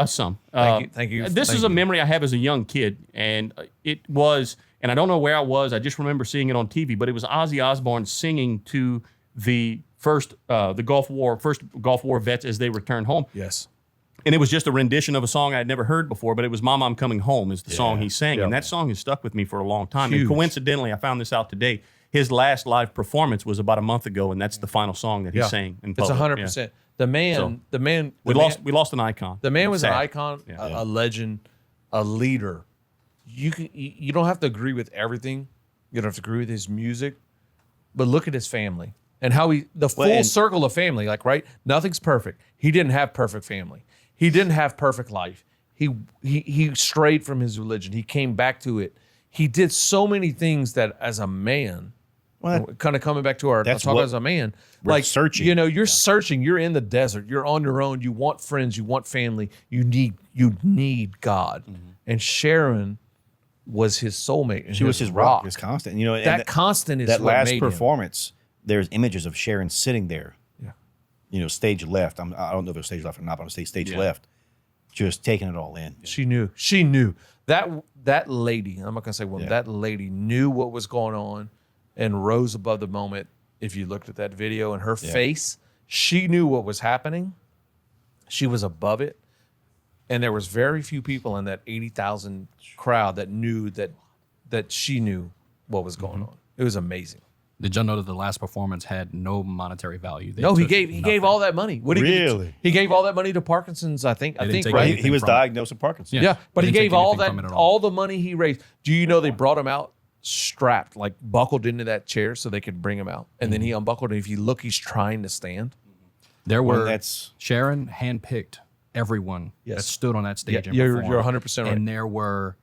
some. Thank you. This Thank is a you. memory I have as a young kid, and it was, and I don't know where I was. I just remember seeing it on TV, but it was Ozzy Osbourne singing to the first Gulf War vets as they returned home. Yes. And it was just a rendition of a song I'd never heard before, but it was Mama, I'm Coming Home is the song he sang. Yeah. And that song has stuck with me for a long time. Huge. And coincidentally, I found this out today. His last live performance was about a month ago, and that's the final song that he sang in It's public. 100%. Yeah. The man, We lost an icon. The man was an Sad. icon, a legend, a leader. You don't have to agree with everything. You don't have to agree with his music, but look at his family and how the full and- circle of family. Like, right, nothing's perfect. He didn't have perfect family. He didn't have perfect life. He strayed from his religion. He came back to it. He did so many things that, as a man, Well, kind of coming back to our that's talk what as a man, we're like searching. You know, you're searching. You're in the desert. You're on your own. You want friends. You want family. You need God. And Sharon was his soulmate. And she was his rock, his constant. You know, and That constant is that what last made him. performance. There's images of Sharon sitting there. Yeah. You know, stage left. I don't know if there's stage left or not, but I'm stage left, just taking it all in. She knew. She knew that lady. I'm not gonna say woman. Yeah. That lady knew what was going on, and rose above the moment. If you looked at that video and her face, she knew what was happening. She was above it, and there was very few people in that 80,000 crowd that knew that she knew what was going on. It was amazing. Did y'all know that the last performance had no monetary value? They No, he took gave nothing. all that money. What did he give? Really? He gave all that money to Parkinson's. I think. didn't take right. anything He was from it. diagnosed with Parkinson's. Yeah, but They he didn't gave take all anything that, from it at all the money he raised. Do you know they brought him out strapped, like buckled into that chair so they could bring him out, and then he unbuckled. And if you look, he's trying to stand. There Well, were that's- Sharon handpicked everyone that Yes. stood on that stage. Yeah, and you're performed. 100% right. And there were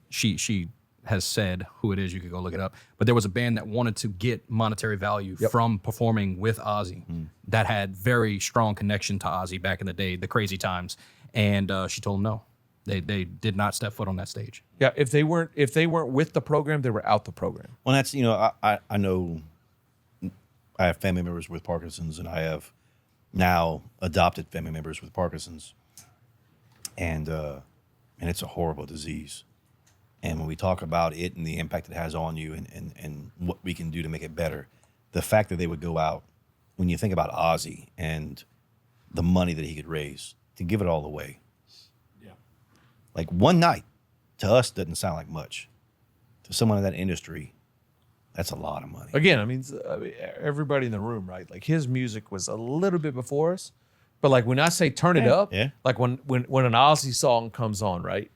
she has said who it is. You could go look it up. But there was a band that wanted to get monetary value from performing with Ozzy that had very strong connection to Ozzy back in the day, the Crazy Times. And she told them no. They did not step foot on that stage. Yeah, if they weren't with the program, they were out the program. Well, that's, I know I have family members with Parkinson's, and I have now adopted family members with Parkinson's. And it's a horrible disease. And when we talk about it and the impact it has on you and what we can do to make it better, the fact that they would go out, when you think about Ozzy and the money that he could raise, to give it all away. Yeah. Like one night, to us, doesn't sound like much. To someone in that industry, that's a lot of money. Again, I mean, everybody in the room, right? Like his music was a little bit before us, but like when I say turn it up, like when an Ozzy song comes on, right?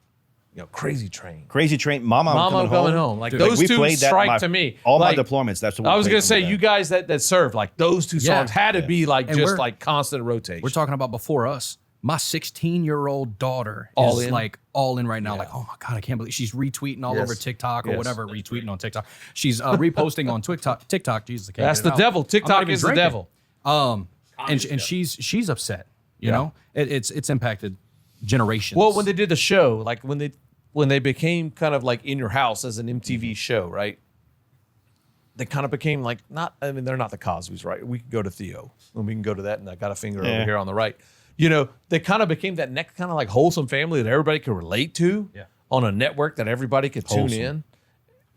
Crazy Train. Crazy Train, Mama, I'm coming home. Like Dude, those we two played that strike my, to me. All like, my deployments, that's what I was going gonna to say, you guys that served, like those two songs had to be like And just we're- like constant rotation. We're talking about before us. My 16-year-old daughter All is in? like all in right now. Like, oh my God, I can't believe she's retweeting all Yes. over TikTok or Yes. whatever, retweeting on TikTok. She's reposting on TikTok. Jesus, I can't That's get it the out. devil. I'm not TikTok even is the drinking. devil. And she's upset. You know, it's impacted generations. Well, when they did the show, like when they became kind of like in your house as an MTV show, right? They kind of became like they're not the Cosbys, right? We could go to Theo and we can go to that, and I got a finger over here on the right. They kind of became that next kind of like wholesome family that everybody could relate to on a network that everybody could tune in.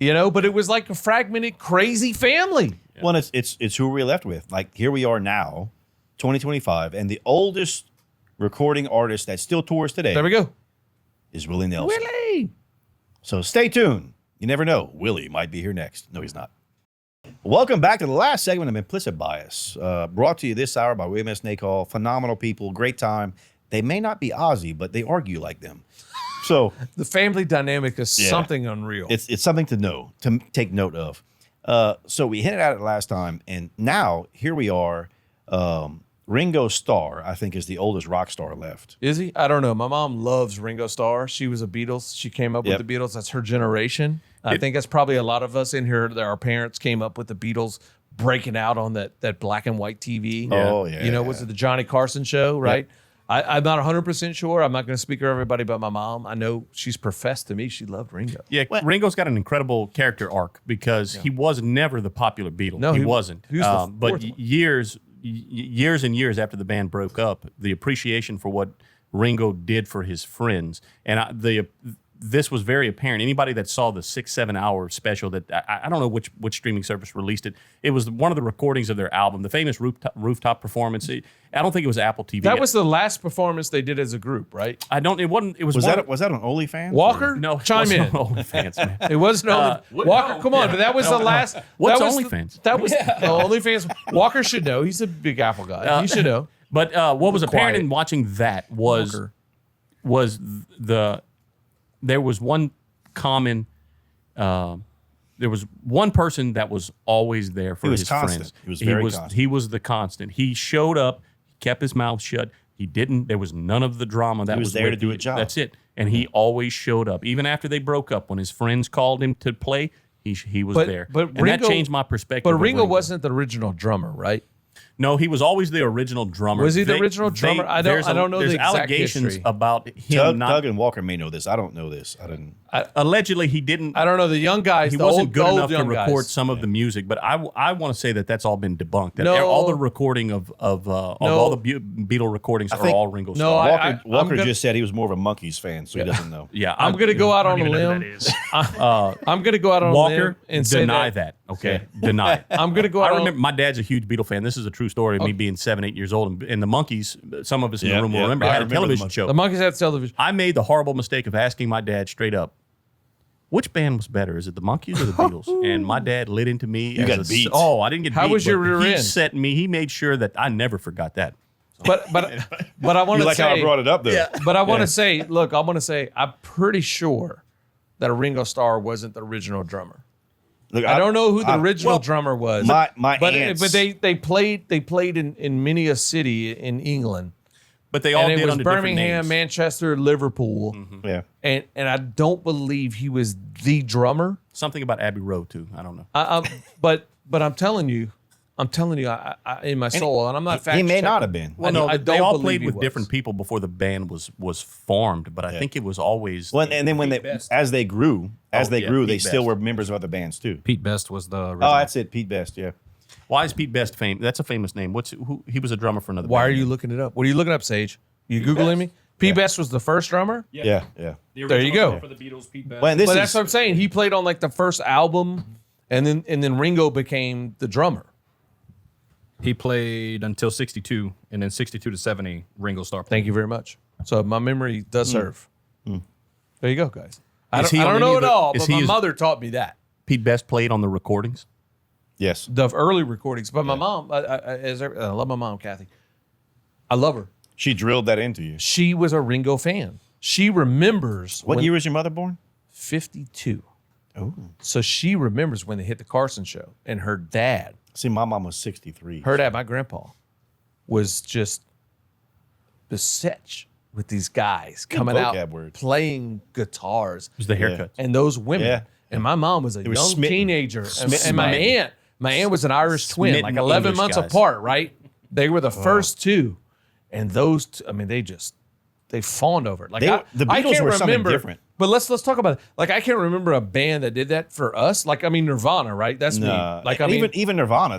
But it was like a fragmented, crazy family. Well, it's who we're left with. Like here we are now, 2025, and the oldest recording artist that still tours today There we go. is Willie Nelson. Willie. So stay tuned. You never know. Willie might be here next. No, he's not. Welcome back to the last segment of Implicit Bias, brought to you this hour by William S. Nacall. Phenomenal people, great time. They may not be Ozzy, but they argue like them. So The family dynamic is something unreal. it's something to know, to take note of. So we hinted at it last time, and now here we are. Ringo Starr, I think, is the oldest rock star left. Is he? I don't know. My mom loves Ringo Starr. She was a Beatles. She came up Yep. with the Beatles. That's her generation. I think that's probably a lot of us in here that our parents came up with the Beatles breaking out on that black and white TV. Oh, yeah. Was it the Johnny Carson show, right? I'm not 100% sure. I'm not going to speak for everybody but my mom. I know she's professed to me she loved Ringo. Yeah, Ringo's got an incredible character arc because he was never the popular Beatle. No, he he wasn't. he was the But fourth one. years and years after the band broke up, the appreciation for what Ringo did for his friends, and this was very apparent. Anybody that saw the 6-7 hour special that I don't know which streaming service released it. It was one of the recordings of their album, the famous rooftop performance. I don't think it was Apple TV. That was the last performance they did as a group, right? I don't. It wasn't. It was. Was one that on OnlyFans? Walker? No, it Chime wasn't in. on OnlyFans, man. It wasn't Walker. Come on, but that was the last. What's that was OnlyFans? That was OnlyFans. Walker should know. He's a big Apple guy. He should know. But what was apparent quiet. in watching that was there was one common there was one person that was always there for He was his constant. friends. He was very constant. He was the constant. He showed up, he kept his mouth shut. He didn't. There was none of the drama that was there with to do the- a job. That's it. And he always showed up, even after they broke up. When his friends called him to play, he was there. But and Ringo, that changed my perspective. But of Ringo wasn't the original drummer, right? No, he was always the original drummer. Was he the original drummer? I don't know the There's exact allegations history. about him not. Doug and Walker may know this. I don't know this. I didn't. Allegedly, he didn't. I don't know the young guys. He the wasn't old, good the old enough to young record guys. some of the music, but I want to say that that's all been debunked. That No. all the recording of all the Beatle recordings are think- all Ringo No, Starr. I- Walker I'm gonna- just said he was more of a Monkees fan, so he doesn't know. Yeah, I'm going to go out I on don't a even know who limb. that is. I'm going to go out on a Walker, limb and say deny that. Okay, deny it. I'm going to go out I on remember my dad's a huge Beatle fan. This is a true story of me being 7-8 years old, and the Monkees. Some of us in the Yeah, room will yeah. remember I had a remember television the show. the Monkees have television. I made the horrible mistake of asking my dad straight up, which band was better? Is it the Monkees or the Beatles? And my dad lit into me. got as beat. Oh, I didn't get How beat. was your but rear he end? set me. He made sure that I never forgot that. But I want You to like say how I brought it up, though? But I want to say, look, I want to say, I'm pretty sure that Ringo Starr wasn't the original drummer. Look, I don't know who the I- original well, drummer was. my but aunts- but they played in many a city in England. But they all and it did was under different Birmingham, names. Manchester, Liverpool, Yeah. and I don't believe he was the drummer. Something about Abbey Road too. I don't know. But I'm telling you, I in my soul, and I'm not fact He may checking. not have been. Well, no, I they don't all believe played he with was. different people before the band was formed. But I think it was always. Well, and then when as they grew, yeah, they Pete still Best. were members of other bands too. Pete Best was the original. Oh, that's it, Pete Best. Yeah. Why is Pete Best famous? That's a famous name. He was a drummer for another. Why are band. you looking it up? What are you looking up, Sage? You googling me? Pete Best was the first drummer. Yeah. There you original go. drummer for the Beatles, Pete Best. Well, and this But is that's what I'm saying. He played on like the first album, and then Ringo became the drummer. He played until 62, and then 62 to 70, Ringo Starr played. Thank you very much. So my memory does serve. There you go, guys. I Is don't, he I on don't any know of it the- all, is but he my is- mother taught me that. Pete Best played on the recordings? yes. The early recordings. But my mom, I love my mom, Kathy. I love her. She drilled that into you. She was a Ringo fan. She remembers What when- year was your mother born? 52. Oh. So she remembers when they hit the Carson show, and her dad, See, my mom was 63. her dad, my grandpa, was just beset with these guys coming out vocab word. playing guitars, It was the haircuts. and those women. Yeah. And my mom was a was young smitten. teenager, and, Smitten and by my aunt was an Irish twin, like Smitten 11 English months guys. apart, right? They were the first two, and those, I mean, they fawned over it. Like The I Beatles can't were something remember, different. But let's talk about it. Like I can't remember a band that did that for us. Like I mean, Nirvana, right? That's me. Nah. Like I And mean, even Nirvana.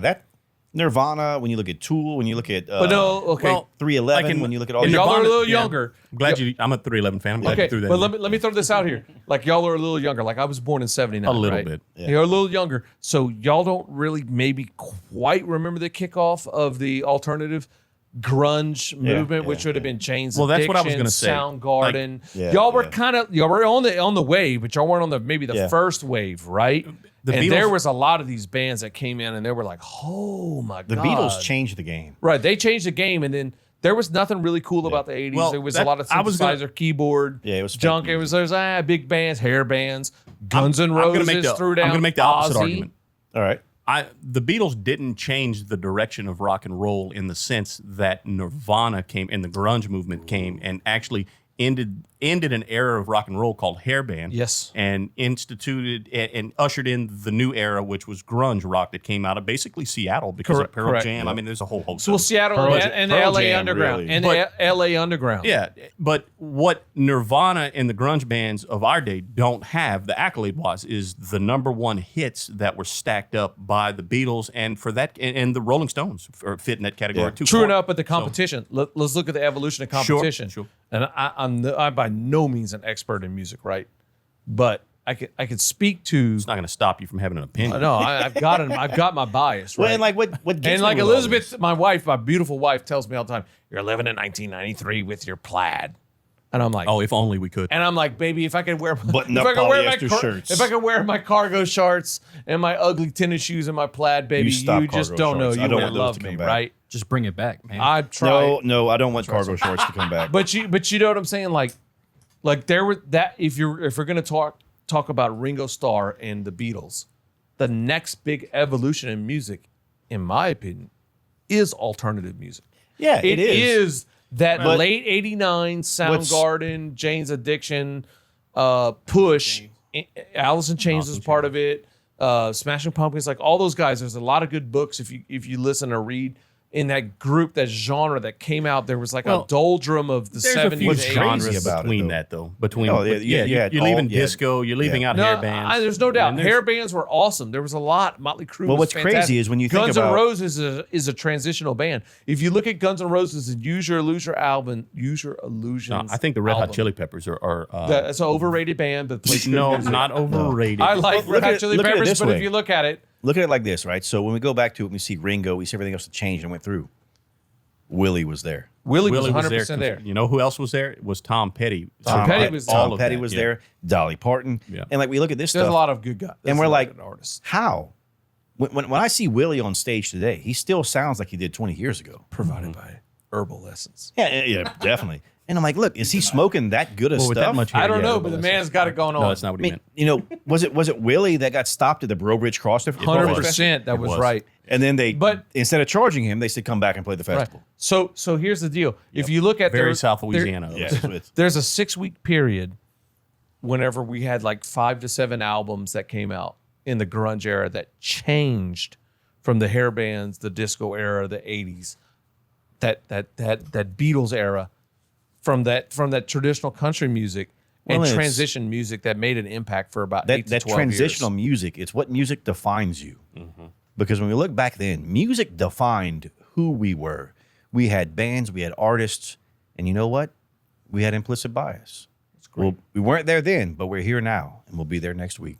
Nirvana. When you look at Tool, when you look at but no, okay. well, 311, like in- when you look at all in these y'all are a Nirvana- little yeah. younger. I'm glad I'm a 311 fan. I'm glad Okay, you threw that but in. let me throw this out here. Like y'all are a little younger. Like I was born in '79. A little right? bit. Yeah. You're a little younger, so y'all don't really maybe quite remember the kickoff of the alternative grunge movement, which would have been Chains. Well, that's what I was Addiction, gonna say. Soundgarden. Yeah, y'all were yeah. y'all were on the wave, but y'all weren't on the maybe the Yeah. first wave, right? The and Beatles- there was a lot of these bands that came in, and they were like, "Oh my The god!" Beatles changed the game. Right, they changed the game, and then there was nothing really cool about the '80s. Well, There was a that- lot of I was synthesizer, gonna- keyboard, Yeah, it was fake junk. It was big bands, hair bands, Guns N' Roses threw down. I'm going to make the opposite Ozzy. argument. All right. The Beatles didn't change the direction of rock and roll in the sense that Nirvana came and the grunge movement came and actually ended an era of rock and roll called hair band. Yes. And instituted and ushered in the new era, which was grunge rock that came out of basically Seattle because of Pearl Correct. Jam. I mean, there's a whole host. So of them. Seattle and the Pearl LA Jam, Underground really. and But- the LA Underground. Yeah, but what Nirvana and the grunge bands of our day don't have, the accolade was, is the number one hits that were stacked up by the Beatles and for that and the Rolling Stones fit in that category Yeah. too. True enough, but the competition. Let's look at the evolution of competition. Sure. And I'm by no means an expert in music, right? But I could speak to. It's not going to stop you from having an opinion. No, I've got my bias, right? Well, and like what gets And me like with all Elizabeth, this- my wife, my beautiful wife, tells me all the time, "You're living in 1993 with your plaid," and I'm like, Oh, if only we could. and I'm like, baby, if I could wear, Button if up I could wear polyester shirts. if I could wear my cargo shorts and my ugly tennis shoes and my plaid, baby, stop you just cargo don't know. shorts. You I don't wouldn't want those love to me, come back. right? Just bring it back, man. I tried, No, I don't want cargo shorts to come back. but you know what I'm saying? Like there were that if we're gonna talk about Ringo Starr and the Beatles, the next big evolution in music, in my opinion, is alternative music. Yeah, It is. is that But- late '89 Soundgarden, Jane's Addiction, Push, Alice in Chains was part of it. Smashing Pumpkins, like all those guys. There's a lot of good books if you listen or read in that group, that genre that came out. There was like a doldrum of the There's a 70s, few 80s. genres about it, between though. that though. Between Oh, yeah, you're all- leaving yeah. disco, you're leaving out hair bands. There's no doubt. And there's- Hair bands were awesome. There was a lot. Motley Crue. Well, was what's crazy fantastic. is when you think Guns about- N' Roses is a transitional band. If you look at Guns N' Roses and Use Your Illusion album, Use Your Illusions. No, I think the Red Hot album. Chili Peppers are That's an overrated band, but plays good no, music. not overrated. I like Look Red at Hot it- Chili look at it Peppers, this but way. if you look at it, Look at it like this, right? So when we go back to it, we see Ringo, we see everything else that changed and went through. Willie was there. Willie was Willie 100% there. You know who else was there? It was Tom Petty. Tom Petty was- Tom of Petty that, was yeah. there. Dolly Parton. Yeah. And like we look at this There's stuff, a lot of good guys. and we're like, artists how? When I see Willie on stage today, he still sounds like he did 20 years ago. provided by Herbal Essence. Yeah, definitely. And I'm like, look, is he smoking that good of Well, with stuff? that much hair, I don't yeah, know, but the man's got it going on. No, that's not what I he mean, meant. was it Willie that got stopped at the Bro Bridge Cross? 100%. That was right. And then But- instead of charging him, they said come back and play the Right. festival. So here's the deal. If you look at Very their- South their- Louisiana. Yeah, it's- there's a 6-week period whenever we had like 5 to 7 albums that came out in the grunge era that changed from the hair bands, the disco era, the 80s, that Beatles era, from that traditional country music Well, and it's- transition music that made an impact for about 8 to that 12 transitional years. music, it's what music defines you. Because when we look back then, music defined who we were. We had bands, we had artists, and you know what? We had implicit bias. Well, we weren't there then, but we're here now, and we'll be there next week.